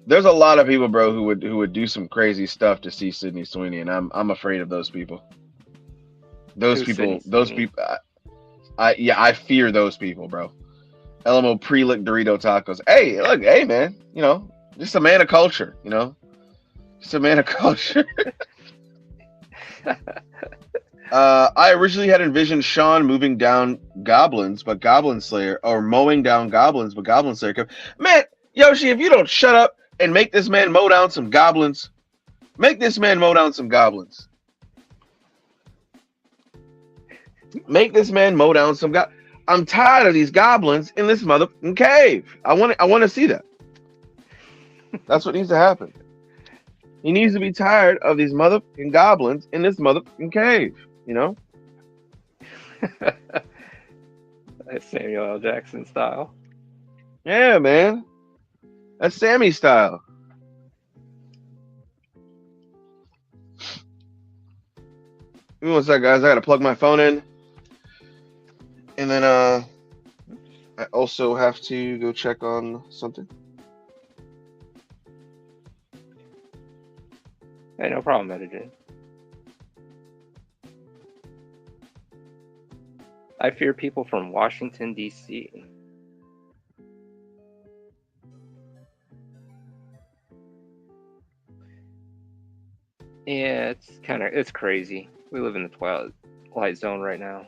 There's a lot of people, bro, who would do some crazy stuff to see Sydney Sweeney, and I'm afraid of those people. Those Who's Sydney people, those Sweeney? people. I fear those people, bro. LMO pre-licked Dorito tacos. Hey, look, hey man, just a man of culture, just a man of culture. I originally had envisioned Sean moving down goblins, but Goblin Slayer, or mowing down goblins, but Goblin Slayer. Man, Yoshi, if you don't shut up and make this man mow down some goblins, make this man mow down some goblins. Make this man mow down some goblins. I'm tired of these goblins in this motherfucking cave. I want to see that. That's what needs to happen. He needs to be tired of these motherfucking goblins in this motherfucking cave. Samuel L. Jackson style. Yeah, man. That's Sammy style. Give me one sec, guys. I gotta plug my phone in, and then I also have to go check on something. Hey, no problem, metagen. I fear people from Washington D.C. Yeah, it's crazy. We live in the twilight zone right now.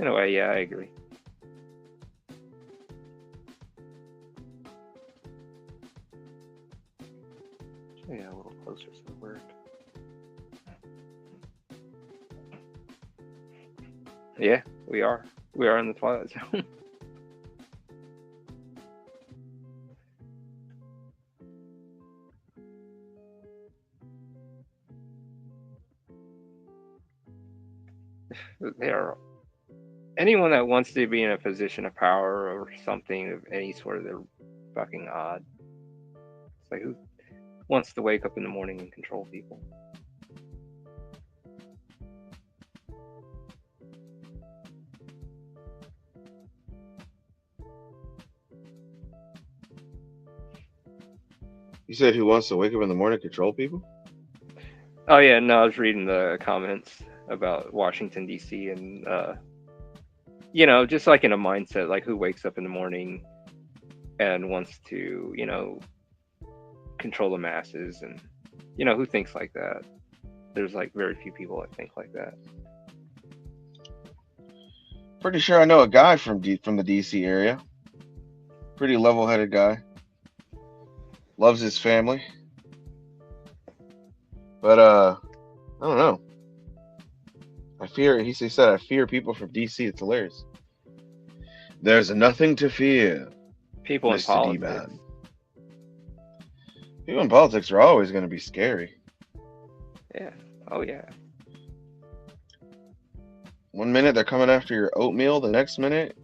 In a way, yeah, I agree. Yeah, a little closer to the word. Yeah, we are. We are in the twilight zone. They're anyone that wants to be in a position of power or something of any sort, they're fucking odd. It's like who wants to wake up in the morning and control people? You said who wants to wake up in the morning and control people? Oh yeah, no, I was reading the comments about Washington D.C. and just like in a mindset, like who wakes up in the morning and wants to, control the masses, and who thinks like that. There's like very few people that think like that. Pretty sure I know a guy from the DC area. Pretty level-headed guy. Loves his family. But I don't know. He said I fear people from DC. It's hilarious. There's nothing to fear, People in Mr. politics. D-Man. People in politics are always going to be scary. Yeah. Oh yeah. One minute they're coming after your oatmeal, the next minute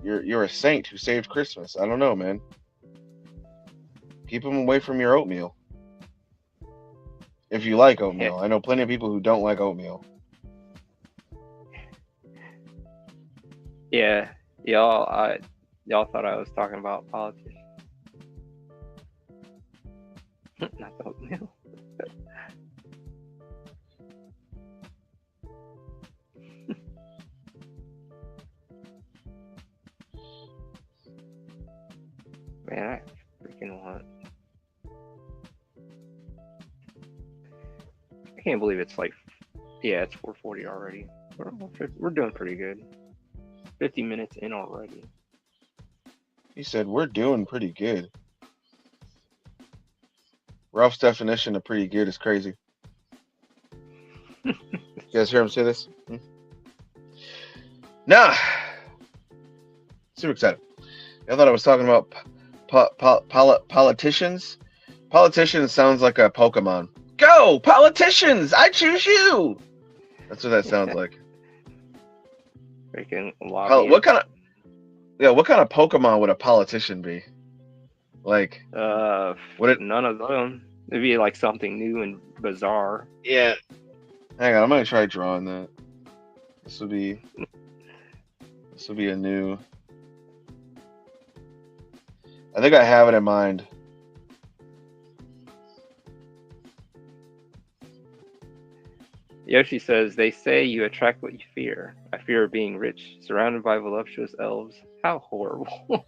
you're a saint who saved Christmas. I don't know, man. Keep them away from your oatmeal. If you like Yeah. oatmeal. I know plenty of people who don't like oatmeal. Yeah. Y'all thought I was talking about politics. Not the oatmeal. Man, I freaking want. I can't believe it's like, yeah, it's 4:40 already. We're doing pretty good. 50 minutes in already. He said we're doing pretty good. Ralph's definition of pretty good is crazy. You guys hear him say this? Nah. Super excited. I thought I was talking about politicians. Politicians sounds like a Pokemon. Go, politicians! I choose you! That's what that sounds like. Freaking lobby. What kind of Pokemon would a politician be? Like, None of them. It'd be like something new and bizarre. Yeah. Hang on, I'm gonna try drawing that. This will be a new. I think I have it in mind. Yoshi says, they say you attract what you fear. I fear being rich, surrounded by voluptuous elves. How horrible.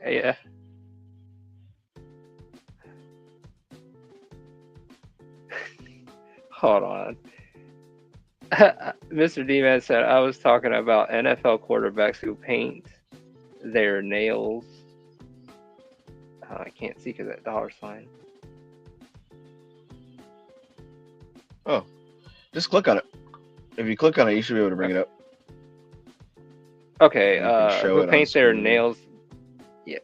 Yeah. Hold on. Mr. D-Man said, I was talking about NFL quarterbacks who paint their nails. I can't see because of that dollar sign. Oh, just click on it. If you click on it, you should be able to bring it up. Okay, who paint their screen. nails? Yeah.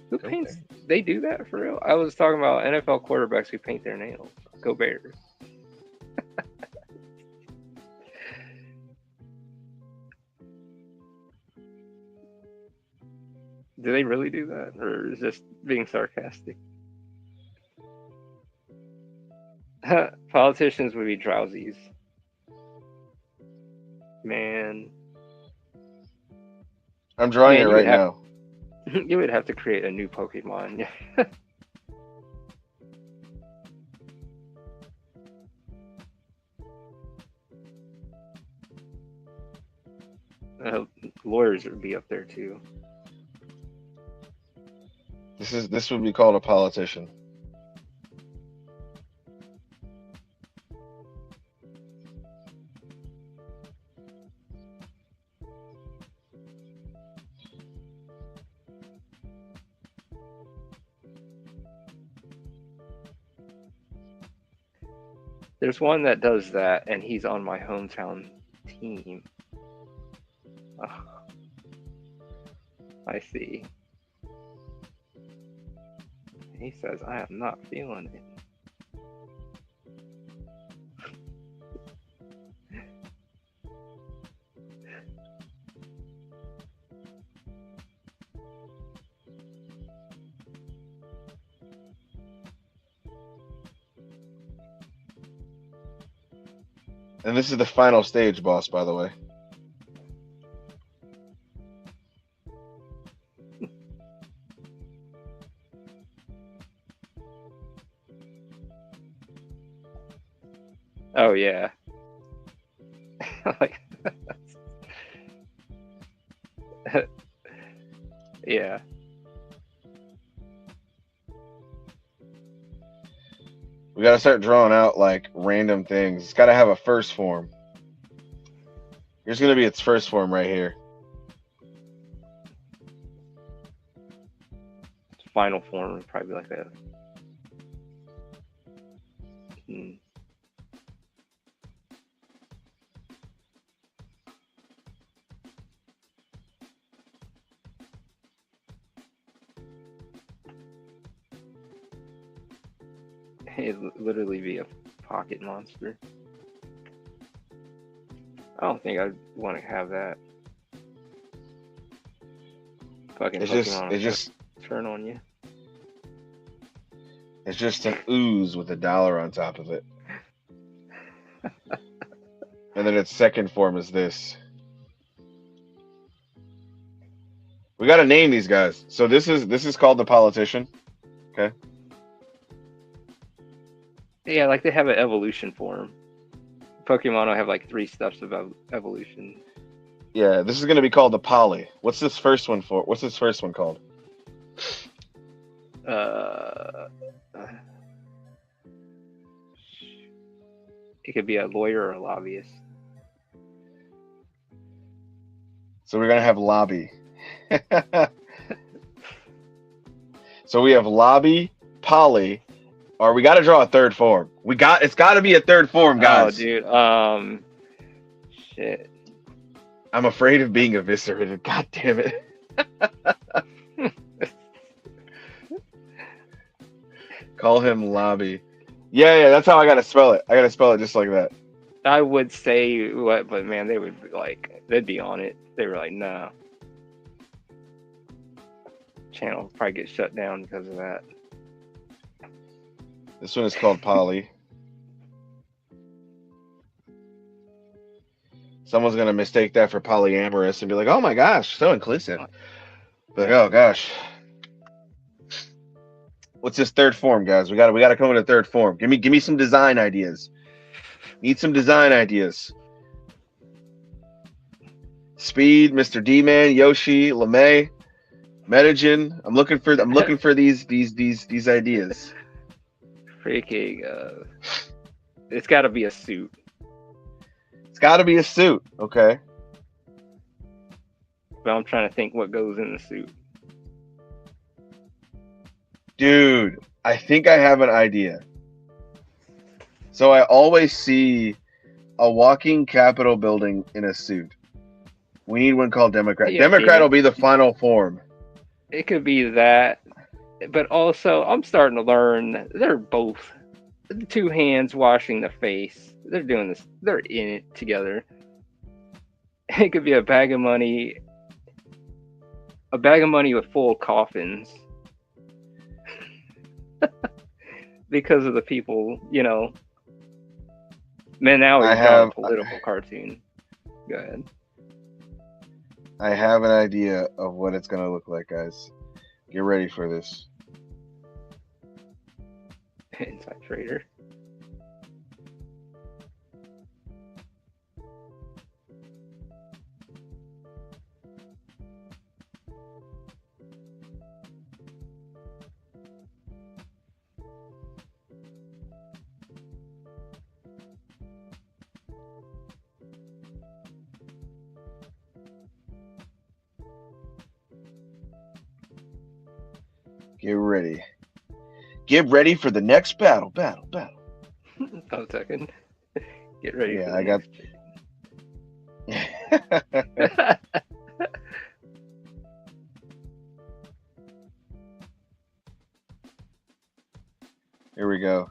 Who paints? They do that for real? I was talking about NFL quarterbacks who paint their nails. Go Bears. Do they really do that? Or is this being sarcastic? Politicians would be drowsies. Man. I'm drawing it right now. You would have to create a new Pokemon. Lawyers would be up there too. This would be called a politician. There's one that does that, and he's on my hometown team. Oh, I see. He says, I am not feeling it. And this is the final stage, boss, by the way. Oh yeah. Like yeah. We gotta start drawing out like random things. It's gotta have a first form. Here's gonna be its first form right here. Final form would probably be like that. Hmm. It'd literally be a pocket monster. I don't think I'd want to have that. Fucking It's just, Pokemon it's will just, turn on you. it's just an ooze with a dollar on top of it. And then its second form is this. We gotta name these guys. So this is called the politician. Okay. Yeah, like they have an evolution form. Pokemon will have like 3 steps of evolution. Yeah, this is gonna be called the poly. What's this first one for? What's this first one called? Uh, it could be a lawyer or a lobbyist. So we're gonna have lobby. So we have lobby, poly, or we gotta draw a third form. It's gotta be a third form, Oh, guys. dude. Shit. I'm afraid of being eviscerated. God damn it. Call him lobby. Yeah, that's how I gotta spell it. I gotta spell it just like that. I would say what, but man, they would be like, they'd be on it. They were like, no. Channel will probably get shut down because of that. This one is called poly. Someone's gonna mistake that for polyamorous and be like, "Oh my gosh, so inclusive." But like, oh gosh, what's this third form, guys? We gotta come with a third form. Give me some design ideas. Need some design ideas. Speed, Mr. D-Man, Yoshi, LeMay, Medijin. I'm looking for these ideas. Freaking, it's got to be a suit. It's got to be a suit, okay? But I'm trying to think what goes in the suit. Dude, I think I have an idea. So I always see a walking Capitol building in a suit. We need one called Democrat. Yeah, Democrat will be the final form. it could be that, but also I'm starting to learn they're both 2 hands washing the face. They're doing this. They're in it together. It could be a bag of money with full coffins because of the people, Man, now I we've drawn a have political cartoon. Go ahead. I have an idea of what it's gonna look like, guys. Get ready for this. Inside trader. Get ready. Get ready for the next battle. Oh, second. Get ready for Yeah, the I got. next. Here we go.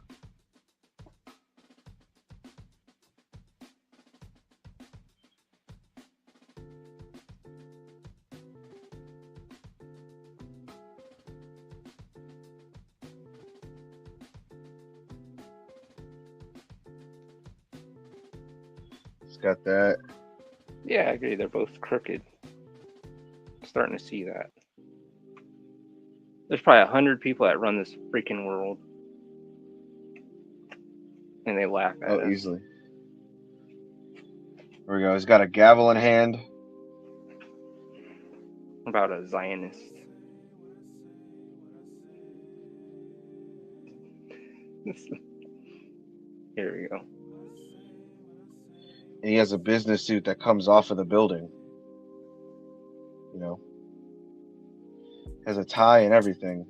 It's got that. Yeah, I agree. They're both crooked. Starting to see that. There's probably 100 people that run this freaking world, and they laugh at Oh, us. easily. There we go. He's got a gavel in hand. About a Zionist. Here we go. And he has a business suit that comes off of the building. Has a tie and everything.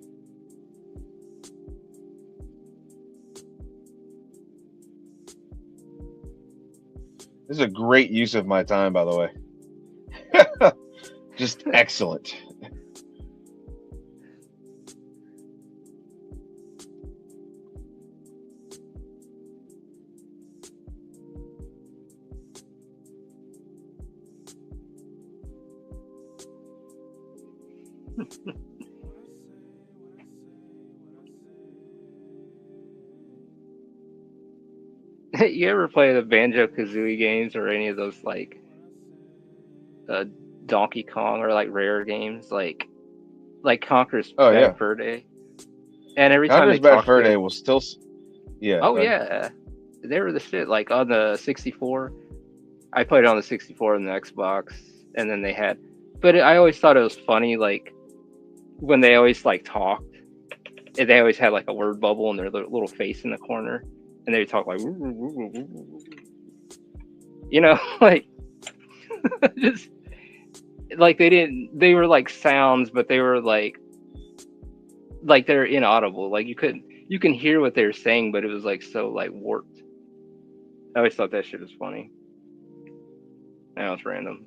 This is a great use of my time, by the way. Just excellent. You ever play the Banjo Kazooie games or any of those like uh, Donkey Kong or like rare games like Conker's Oh yeah, Bad Fur Day? And every time they Conker's Bad talk Fur to Day him, will still. Yeah, oh go ahead. yeah, they were the shit. Like on the 64, I played it on the 64 and the Xbox, and then they had. But I always thought it was funny, like when they always like talked, and they always had like a word bubble and their little face in the corner, and they would talk like, like just like they were like sounds, but they were like they're inaudible. Like you can hear what they were saying, but it was like so like warped. I always thought that shit was funny. Now it's random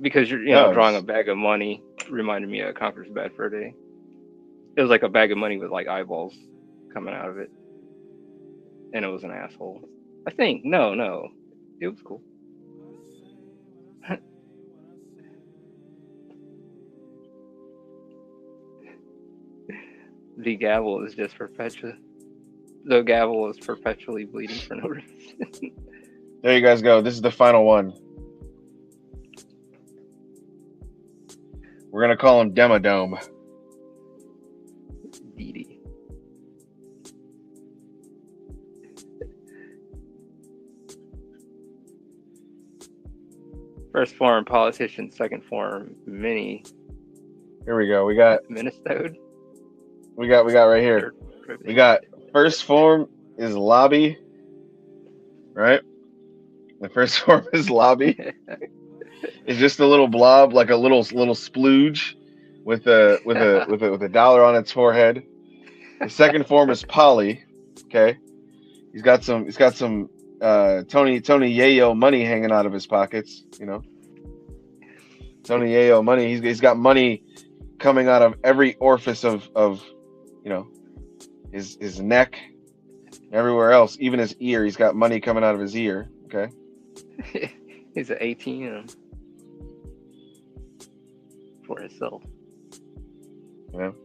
because you're No, drawing a bag of money reminded me of Conker's Bad Fur Day. It was like a bag of money with like eyeballs coming out of it, and it was an asshole. I think no, it was cool. The gavel is just perpetual. The gavel is perpetually bleeding for no reason. there you guys go. This is the final one. We're gonna call him Demodome. Dee. First form politician, second form mini Here we go. We got ministode. right here. We got first form is lobby, right? The first form is lobby. It's just a little blob, like a little splooge, with a dollar on its forehead. The second form is Polly. Okay, he's got some Tony Yayo money hanging out of his pockets. Tony Yayo money. He's got money coming out of every orifice of his neck, everywhere else, even his ear. He's got money coming out of his ear. Okay. He's an ATM for himself.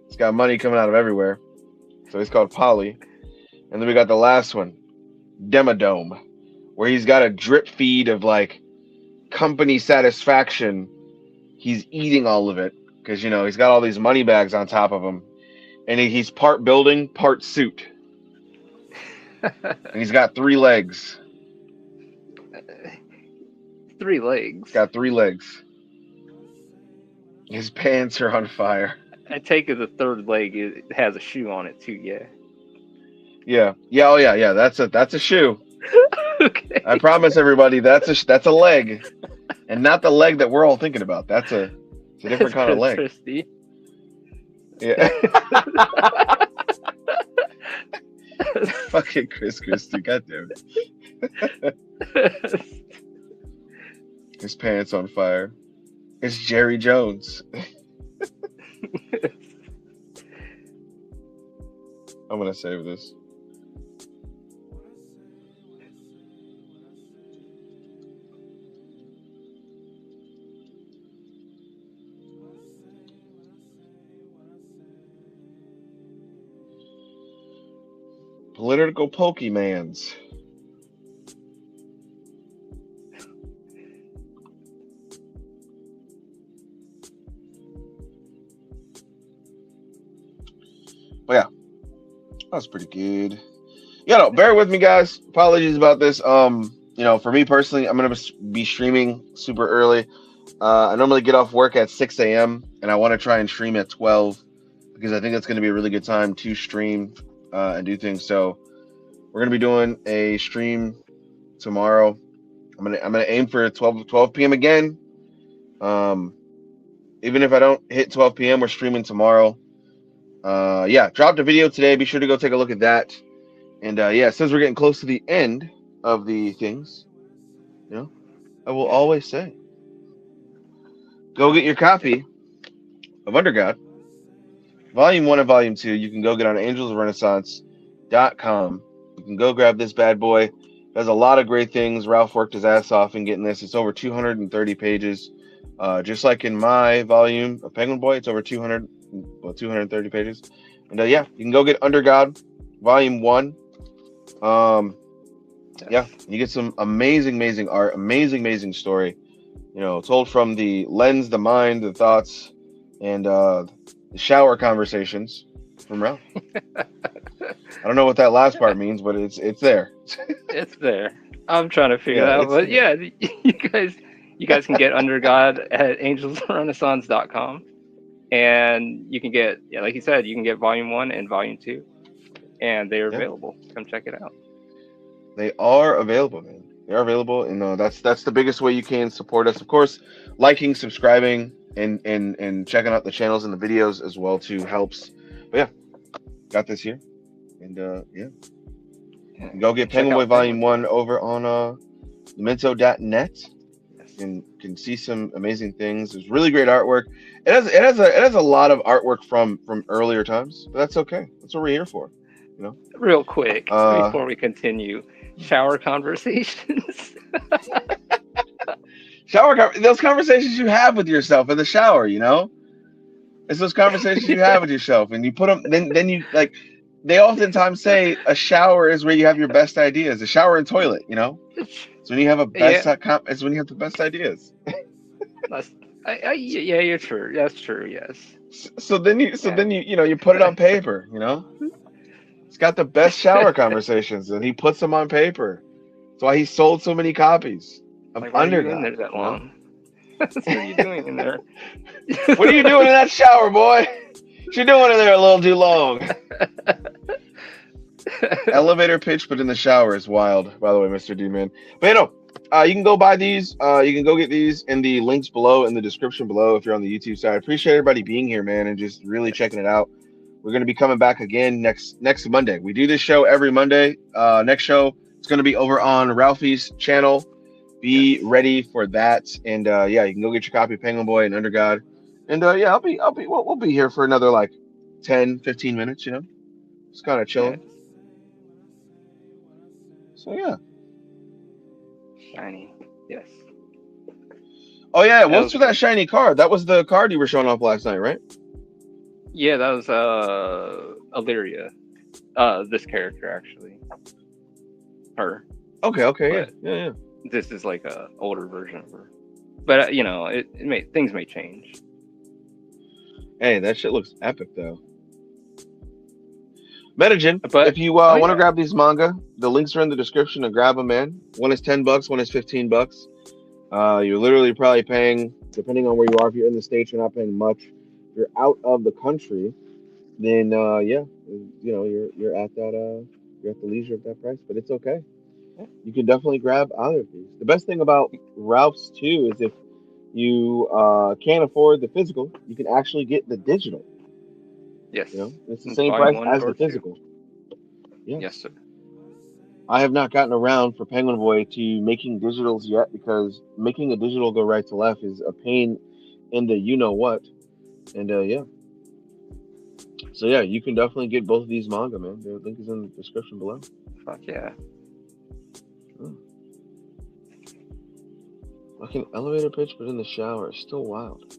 He's got money coming out of everywhere. So he's called Polly. And then we got the last one, Demodome, where he's got a drip feed of like company satisfaction. He's eating all of it because he's got all these money bags on top of him, and he's part building, part suit, and he's got 3 legs. 3 legs. He's got 3 legs. His pants are on fire. I take it the third leg it has a shoe on it too. Yeah. Yeah. Oh yeah. That's a shoe. Okay. I promise everybody that's a leg, and not the leg that we're all thinking about. It's a different kind of leg. Christie. Yeah. Fucking Chris Christie, goddamn it. His pants on fire. It's Jerry Jones. I'm gonna save this. Political Pokemans. That's pretty good. Yeah, no, bear with me, guys. Apologies about this. For me personally, I'm gonna be streaming super early. I normally get off work at 6 a.m. and I want to try and stream at 12 because I think that's going to be a really good time to stream and do things. So we're gonna be doing a stream tomorrow. I'm gonna aim for 12 p.m. again. Um, Even if I don't hit 12 p.m., we're streaming tomorrow. Dropped a video today. Be sure to go take a look at that. And since we're getting close to the end of the things, I will always say, go get your copy of Undergod, Volume 1 and Volume 2. You can go get on angelsrenaissance.com. You can go grab this bad boy. There's a lot of great things. Ralph worked his ass off in getting this. It's over 230 pages. Just like in my volume of Penguin Boy, it's over 230 pages. And you can go get Undergod, Volume 1. You get some amazing art, amazing story. Told from the lens, the mind, the thoughts, and the shower conversations from Ralph. I don't know what that last part means, but it's there. It's there. I'm trying to figure it out, but there. You guys can get Undergod at angelsrenaissance.com, and you can get, like you said, you can get Volume 1 and Volume 2, and they are available. Come check it out. They are available, man. They are available, and that's the biggest way you can support us. Of course, liking, subscribing, and checking out the channels and the videos as well too helps. But got this here, and go get Penguin Boy Volume 1 over on Memento.net. And can see some amazing things. There's really great artwork. It has a lot of artwork from earlier times, but that's okay. That's what we're here for. Real quick before we continue, shower conversations. Those conversations you have with yourself in the shower. It's those conversations you have with yourself, and you put them. Then you like. They oftentimes say a shower is where you have your best ideas. A shower and toilet. It's when you have it's when you have the best ideas. You're true. That's true. Yes. So then you put it on paper. He's got the best shower conversations, and he puts them on paper. That's why he sold so many copies of Undergod. Why are you in there that long? What are you doing in there? What are you doing in that shower, boy? What you doing in there a little too long? Elevator pitch, but in the shower is wild, by the way, Mr. D, man. But you can go buy these. You can go get these in the links below, in the description below, if you're on the YouTube side. I appreciate everybody being here, man, and just really checking it out. We're going to be coming back again next Monday. We do this show every Monday. Next show, it's going to be over on Ralphie's channel. Be ready for that. And you can go get your copy of Penguin Boy and Undergod. And we'll be here for another like 10, 15 minutes, Just kind of chilling. So shiny, yes. Oh yeah, what's with that shiny card? That was the card you were showing off last night, right? Yeah, that was Illyria. This character actually. Her. Okay, yeah. This is like a older version of her, but things may change. Hey, that shit looks epic though. Metagen, but if you want to grab these manga, the links are in the description to grab them, man. One is $10, one is $15. You're literally probably paying, depending on where you are. If you're in the States, you're not paying much. If you're out of the country, then you're at that you're at the leisure of that price, but it's okay. You can definitely grab either of these. The best thing about Ralph's too is if you can't afford the physical, you can actually get the digital. Yes. It's the same price as the physical. Yeah. Yes, sir. I have not gotten around for Penguin Boy to making digitals yet because making a digital go right to left is a pain in the you-know-what. And, So, you can definitely get both of these manga, man. The link is in the description below. Fuck yeah. Like an elevator pitch, but in the shower. It's still wild.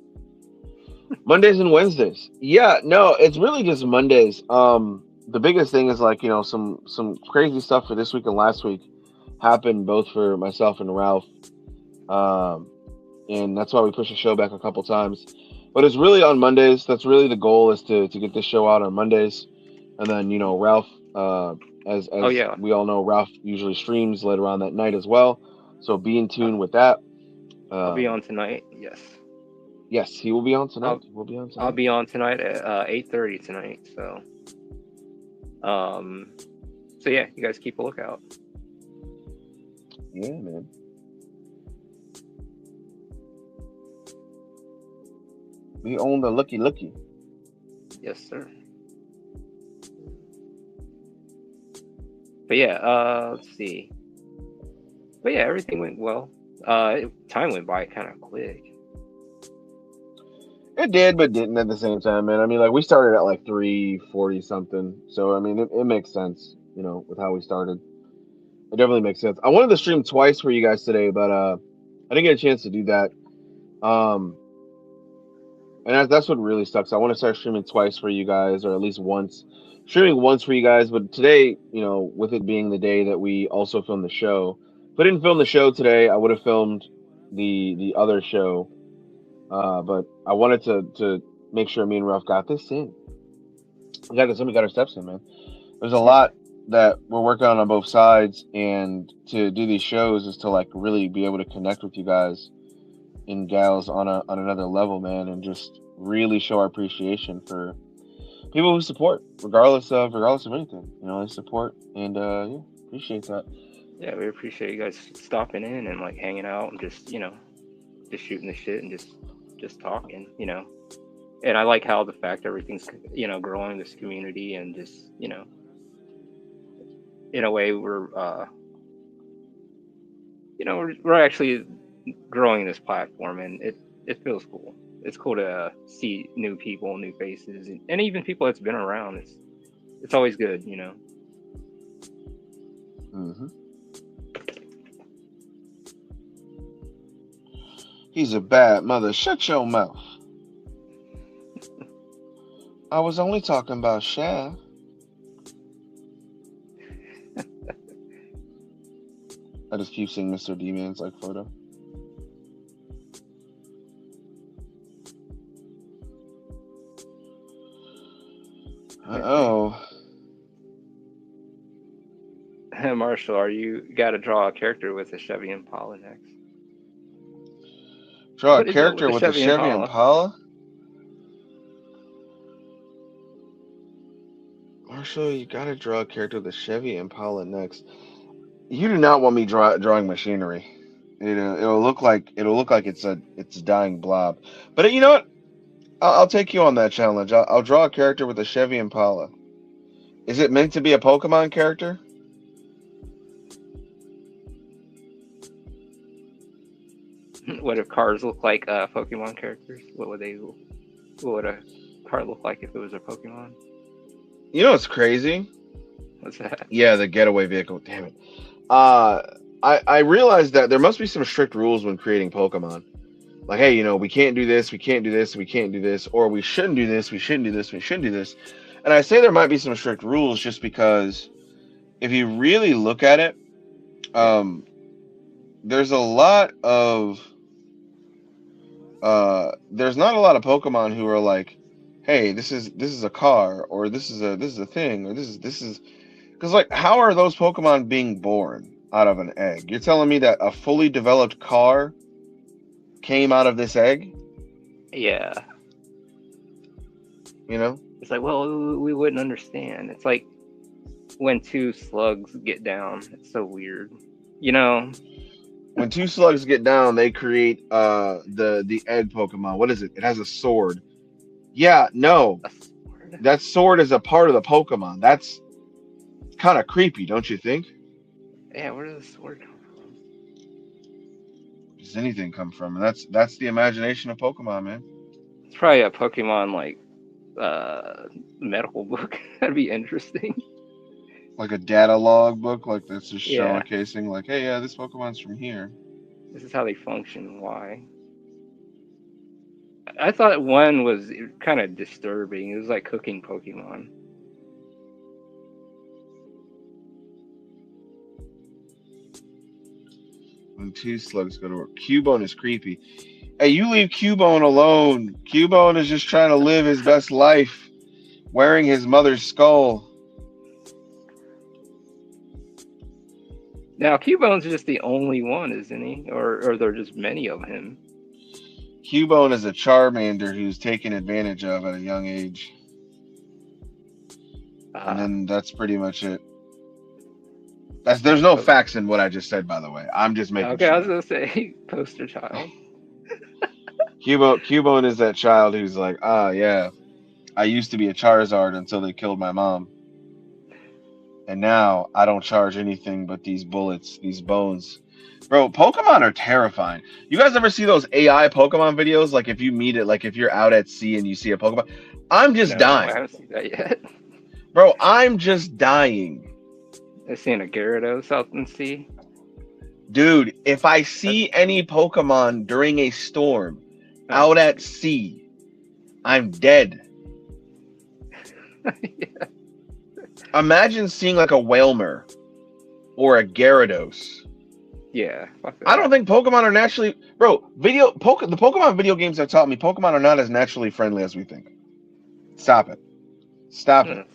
Mondays and Wednesdays. Yeah, no, it's really just Mondays. The biggest thing is like, some crazy stuff for this week and last week happened both for myself and Ralph. And that's why we pushed the show back a couple times. But it's really on Mondays. That's really the goal, is to get this show out on Mondays. And then, Ralph Oh As yeah, we all know, Ralph usually streams later on that night as well. So be in I- tune with that. I'll be Um, on tonight. Yes, yes, he will be on tonight. I'll He will be on I'll tonight. be on tonight at 8:30 tonight. Um, so yeah, you guys keep a lookout. Yeah, man. We own the looky looky. Yes, sir. But yeah, let's see. But yeah, everything went well. Time went by kind of quick. It did, but didn't at the same time, man. I mean, like we started at like 3:40 something, so I mean, it makes sense, with how we started. It definitely makes sense. I wanted to stream twice for you guys today, but I didn't get a chance to do that. Um, and that's what really sucks. I want to start streaming twice for you guys, or at least once. Streaming once for you guys, but today, with it being the day that we also filmed the show, if I didn't film the show today, I would have filmed the other show. But I wanted to make sure me and Ralph got this in. We got this in. We got our steps in, man. There's a Yeah, lot that we're working on both sides, and to do these shows is to like really be able to connect with you guys and gals on another level, man, and just really show our appreciation for people who support, regardless of anything. They support, and yeah, appreciate that. yeah, we appreciate you guys stopping in and like hanging out and just just shooting the shit and just talking. And I like how the fact everything's growing this community and just in a way we're actually growing this platform and it feels cool. It's cool to see new people, new faces, and even people that's been around. It's always good. Hmm. He's a bad mother. Shut your mouth. I was only talking about Shaft. I just keep seeing Mr. D-Man's like photo. Oh, Marshall, are you got to draw a character with a Chevy Impala next? draw a What is up with character the with a Chevy Chevy Impala? Impala. Marshall, you gotta draw a character with a Chevy Impala next. You do not want me drawing machinery. It'll look like it's a dying blob. But you know what? I'll take you on that challenge. I'll draw a character with a Chevy Impala. Is it meant to be a Pokemon character? What if cars look like Pokemon characters? What would a car look like if it was a Pokemon? You know what's crazy? What's that? Yeah, the getaway vehicle. Damn it. Uh, I realized that there must be some strict rules when creating Pokemon. Like, hey, we can't do this, we can't do this, we can't do this, or we shouldn't do this, we shouldn't do this, we shouldn't do this. And I say there might be some strict rules just because if you really look at it, Yeah, there's a lot of there's not a lot of Pokemon who are like, hey, this is a car, or this is a thing, or this is because like how are those Pokemon being born out of an egg? You're telling me that a fully developed car came out of this egg? yeah. You know? It's like, well, we wouldn't understand. It's like when two slugs get down. It's so weird. You know? When two slugs get down, they create the egg Pokemon. What is it? It has a sword. Yeah, no. A sword? That sword is a part of the Pokemon. That's kind of creepy, don't you think? Yeah, where does the sword come from? Does anything come from? And that's the imagination of Pokemon, man. It's probably a Pokemon like medical book. That'd be interesting. Like a data log book, like that's just Yeah, showcasing, like, hey, yeah, this Pokemon's from here. this is how they function. Why? I thought one was kind of disturbing. It was like cooking Pokemon. When two slugs go to work. Cubone is creepy. Hey, you leave Cubone alone. Cubone is just trying to live his best life, wearing his mother's skull. Now, Cubone's just the only one, isn't he? Or there are just many of him. Cubone is a Charmander who's taken advantage of at a young age. And Ah, then that's pretty much it. There's no okay. facts in what I just said, by the way. I'm just making Okay, I was sure. gonna say poster child. Cubone is that child who's like, ah, yeah, I used to be a Charizard until they killed my mom, and now I don't charge anything but these bullets, these bones. Bro, Pokemon are terrifying. You guys ever see those AI Pokemon videos? Like if you meet it, like if you're out at sea and you see a Pokemon, I'm just No, I dying, haven't seen that yet. bro. I'm just dying, I've seen a Gyarados out in sea. dude. If I That's, see any Pokemon during a storm oh, out at jeez. sea, I'm dead. Yeah, Imagine seeing like a Whalmer or a Gyarados. yeah, fuck I don't that. think Pokemon are naturally, bro. The Pokemon video games have taught me Pokemon are not as naturally friendly as we think. Stop it. Stop it. Mm,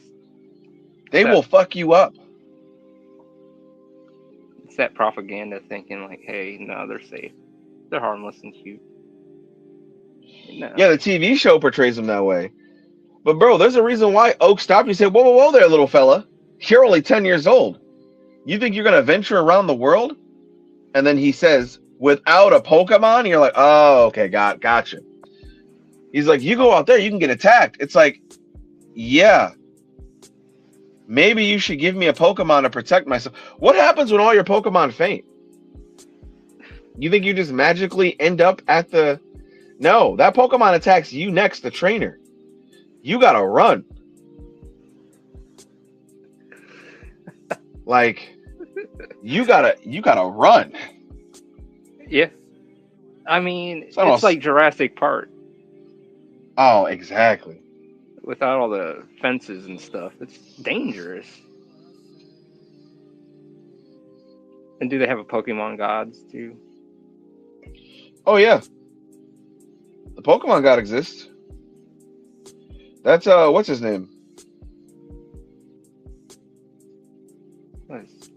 They It's will that fuck you up. it's that propaganda thinking like, hey, no, they're safe. They're harmless and cute. No. Yeah, the TV show portrays them that way. But bro, there's a reason why Oak stopped you and said, whoa, whoa, whoa there, little fella. You're only 10 years old. You think you're gonna venture around the world? And then he says, without a Pokemon? And you're like, oh, okay, gotcha. He's like, you go out there, you can get attacked. It's like, yeah, maybe you should give me a Pokemon to protect myself. What happens when all your Pokemon faint? You think you just magically end up at the... No, that Pokemon attacks you next, the trainer. You gotta run. Like, you gotta run. Yeah. I mean, It's it's almost... like Jurassic Park Oh, exactly. without all the fences and stuff. It's dangerous. And do they have a Pokemon Gods too? Oh, yeah. The Pokemon God exists. That's, what's his name? Nice.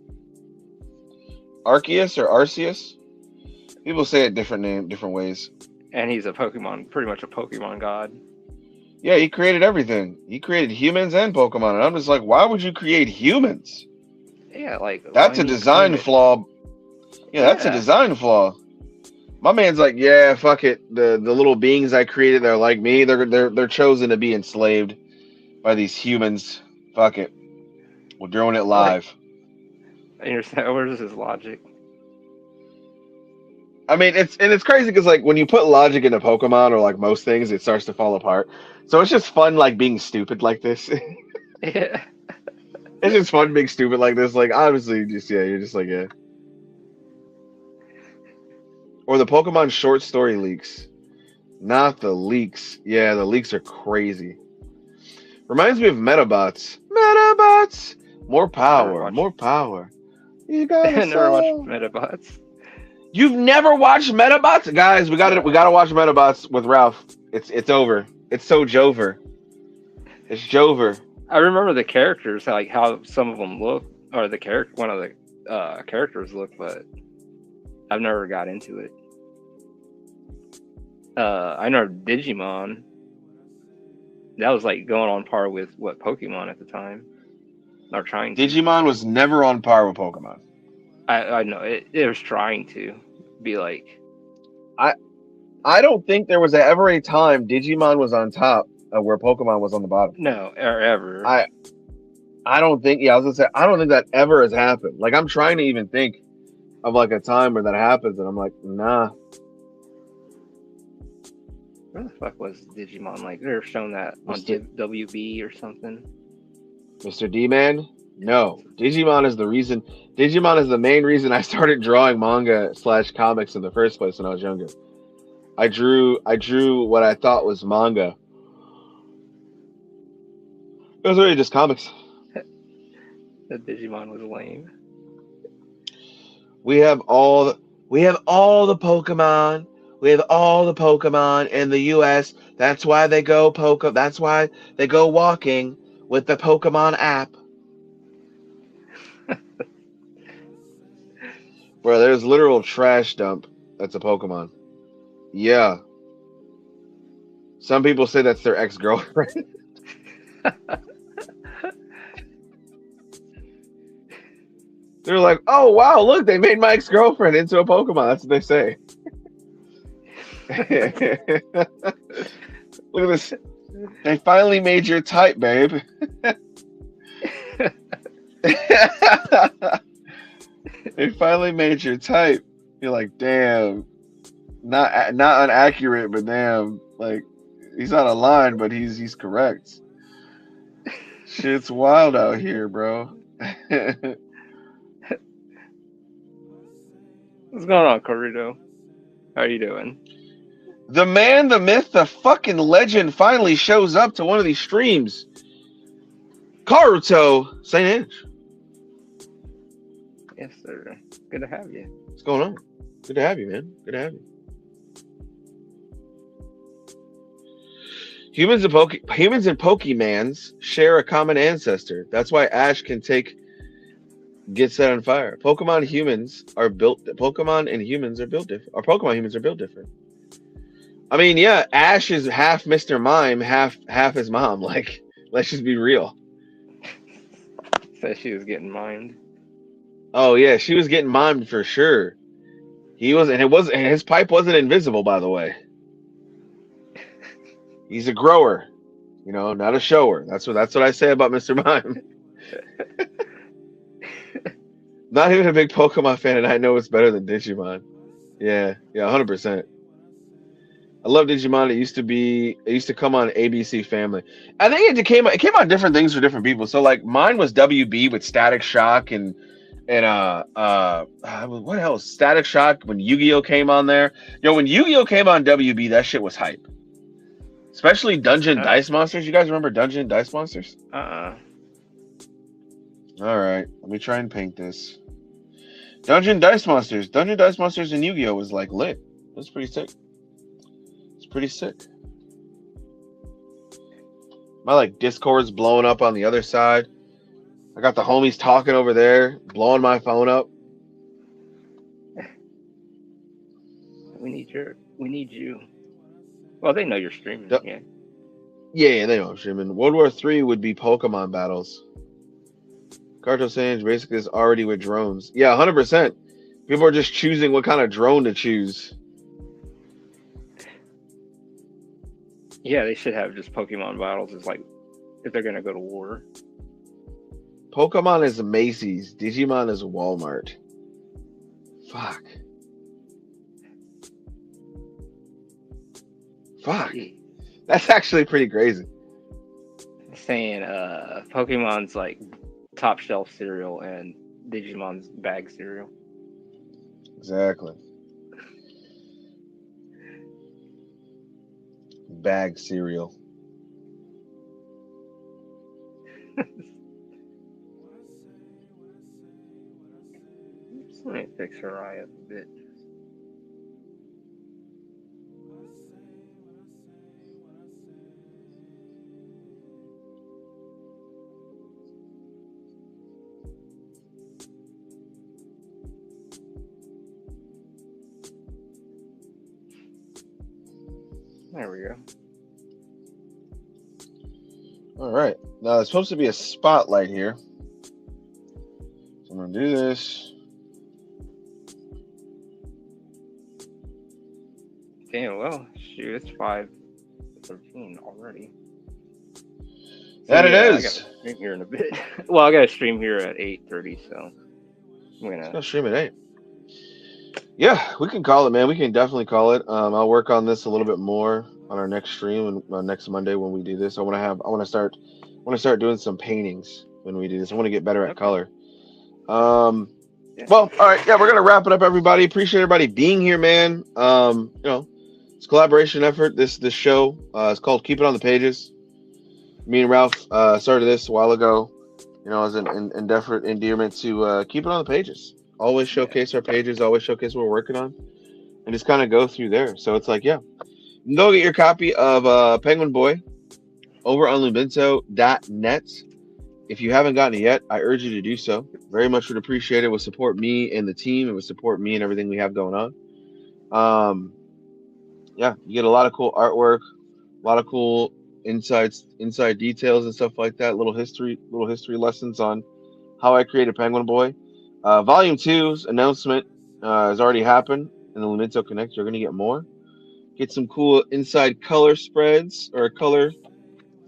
Arceus or Arceus? People say it different ways. And he's a Pokemon, pretty much a Pokemon God. Yeah, he created everything. He created humans and Pokemon. And I'm just like, why would you create humans? Yeah, like why That's a need to claim design it? flaw. Yeah, that's a Yeah, design flaw. My man's like, yeah, fuck it. The little beings I created, they're like me. They're chosen to be enslaved by these humans. Fuck it. We're doing it like, live. and you're saying, where's his logic? I mean, it's crazy because like when you put logic into Pokemon or like most things, it starts to fall apart. So it's just fun like being stupid like this. Yeah, It's just fun being stupid like this. Like obviously, just yeah, you're just like yeah. Or the Pokemon short story leaks. Not the leaks. Yeah, the leaks are crazy. Reminds me of Metabots. Metabots! More never power, watched, more power. You got a never watched soul. Metabots. You've never watched Metabots? Guys, we No, gotta watch Metabots with Ralph. It's over. It's so Jover. It's Jover. I remember the characters, like how some of them look, or the character, one of the characters look, but I've never got into it. I know Digimon. That was like going on par with what Pokemon at the time, or trying to. Digimon was never on par with Pokemon. I know it was trying to be like, I I don't think there was ever a time Digimon was on top of where Pokemon was on the bottom. no, or ever. I I don't think I was gonna say I don't think that ever has happened. Like I'm trying to even think of like a time where that happens and I'm like, nah. Where the fuck was Digimon? Like they're showing that on Mr. WB or something. Mr. D Man? No. Digimon is the reason Digimon is the main reason I started drawing manga / comics in the first place when I was younger. I drew what I thought was manga. It was really just comics. The Digimon was lame. We have all we have all the Pokemon. We have all the Pokemon in the US. That's why they go that's why they go walking with the Pokemon app. Bro, there's literal trash dump. That's a Pokemon. Yeah. Some people say that's their ex-girlfriend. They're like, oh, wow, look, they made my ex-girlfriend into a Pokemon. That's what they say. Look at this. They finally made your type, babe. They finally made your type. You're like, damn. Not inaccurate, but damn. Like, he's out of line, but he's correct. Shit's wild out here, bro. What's going on, Corrido? How are you doing? The man, the myth, the fucking legend finally shows up to one of these streams. Karuto St. Ange. Yes, sir. Good to have you. What's going on? Good to have you, man. Good to have you. Humans and Pokemans share a common ancestor. That's why Ash can get set on fire. Pokemon and humans are built different. Or Pokemon humans are built different. I mean, yeah, Ash is half Mr. Mime, half his mom. Like, let's just be real. Said she was getting mimed. Oh yeah, she was getting mimed for sure. His pipe wasn't invisible, by the way. He's a grower, not a shower. That's what I say about Mr. Mime. Not even a big Pokemon fan, and I know it's better than Digimon. Yeah, 100%. I love Digimon. It used to come on ABC Family. I think it came on different things for different people. So like mine was WB with Static Shock and what else? Static Shock when Yu-Gi-Oh came on there. When Yu-Gi-Oh came on WB, that shit was hype. Especially Dungeon Dice Monsters. You guys remember Dungeon Dice Monsters? Uh-uh. All right, let me try and paint this. Dungeon Dice Monsters and Yu-Gi-Oh was like lit. That's pretty sick. Pretty sick. My like Discord's blowing up on the other side. I got the homies talking over there, blowing my phone up. We need you. Well, they know you're streaming. Yeah, they know I'm streaming. World War III would be Pokemon battles. Carto Sange basically is already with drones. Yeah, 100%. People are just choosing what kind of drone to choose. Yeah, they should have just Pokemon battles as like if they're gonna go to war. Pokemon is Macy's. Digimon is Walmart. Fuck. That's actually pretty crazy. Saying Pokemon's like top shelf cereal and Digimon's bag cereal. Exactly. Bag cereal. Let me fix her eye up a bit. There we go. All right. Now there's supposed to be a spotlight here. So I'm going to do this. Damn, well, shoot, it's 5:13 already. That so, it I is. got to stream here in a bit. Well, I got to stream here at 8:30, so I'm going to stream at 8. Yeah, we can call it, man. We can definitely call it. I'll work on this a little bit more on our next stream and next Monday when we do this. I want to start doing some paintings when we do this. I want to get better at color. Well, all right, yeah, we're gonna wrap it up, everybody. Appreciate everybody being here, man. It's a collaboration effort. This show is called Keep It on the Pages. Me and Ralph started this a while ago, as an endearment to keep it on the pages. Always showcase our pages, always showcase what we're working on, and just kind of go through there. So it's like, yeah, go get your copy of Penguin Boy over on Lumento.net. If you haven't gotten it yet, I urge you to do so. Very much would appreciate it. It would support me and the team. It would support me and everything we have going on. Um, yeah, you get a lot of cool artwork, a lot of cool inside details and stuff like that. Little history lessons on how I created Penguin Boy. Volume two's announcement has already happened in the Lamento Connect. You're gonna get more. Get some cool inside color spreads or color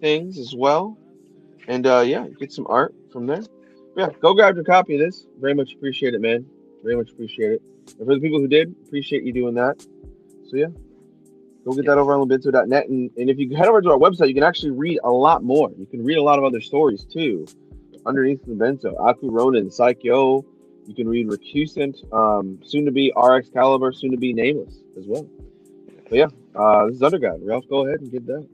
things as well. And yeah, get some art from there. But yeah, go grab your copy of this. Very much appreciate it, man. Very much appreciate it. And for the people who did, appreciate you doing that. So yeah, go get that Yes. over on Labinto.net. And if you head over to our website, you can actually read a lot more. You can read a lot of other stories too. Underneath Labinto, Aku Ronin, Psycho. You can read Recusant, soon to be RX Caliber, soon to be Nameless as well. But yeah, this is Undergod. Ralph, go ahead and get that.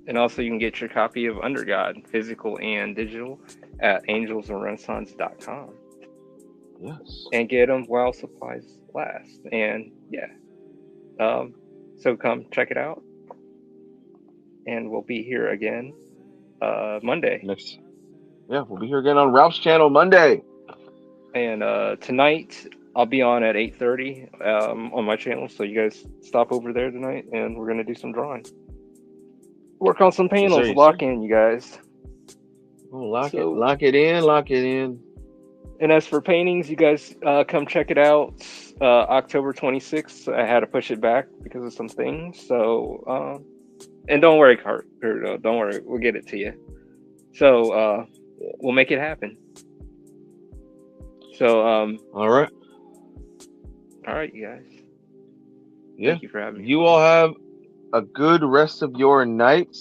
And also, you can get your copy of Undergod, physical and digital, at angelsandrenaissance.com. Yes. And get them while supplies last. And yeah, so come check it out. And we'll be here again Monday. Next. Yeah, we'll be here again on Ralph's channel Monday. And tonight I'll be on at 8:30 on my channel. So you guys stop over there tonight, and we're gonna do some drawing. Work on some Yes, sir. panels. Yes, Lock sir. in, you guys. Oh, lock it, So, lock it in, lock it in. and as for paintings, you guys come check it out. October 26th. I had to push it back because of some things. So, and don't worry, Kurt. Don't worry. We'll get it to you. So, we'll make it happen. So, All right. all right, you guys. Yeah. Thank you for having me. You all have a good rest of your night.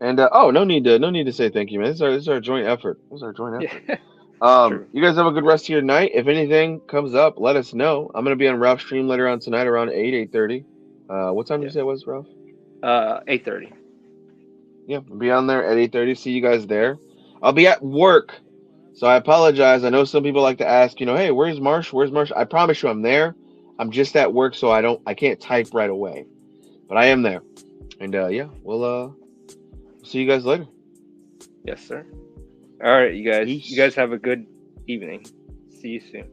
And oh, no need to say thank you, man. This is our joint effort. This is our joint effort. Yeah, true. You guys have a good rest of your night. If anything comes up, let us know. I'm gonna be on Ralph's stream later on tonight around 8:30. What time did you Yeah. say it was, Ralph? 8:30. Yeah, I'll be on there at 8:30. See you guys there. I'll be at work, so I apologize. I know some people like to ask, hey, where's Marsh? Where's Marsh? I promise you, I'm there. I'm just at work, so I can't type right away, but I am there. And yeah, we'll see you guys later. Yes, sir. All right, you guys. You Peace. guys have a good evening. See you soon.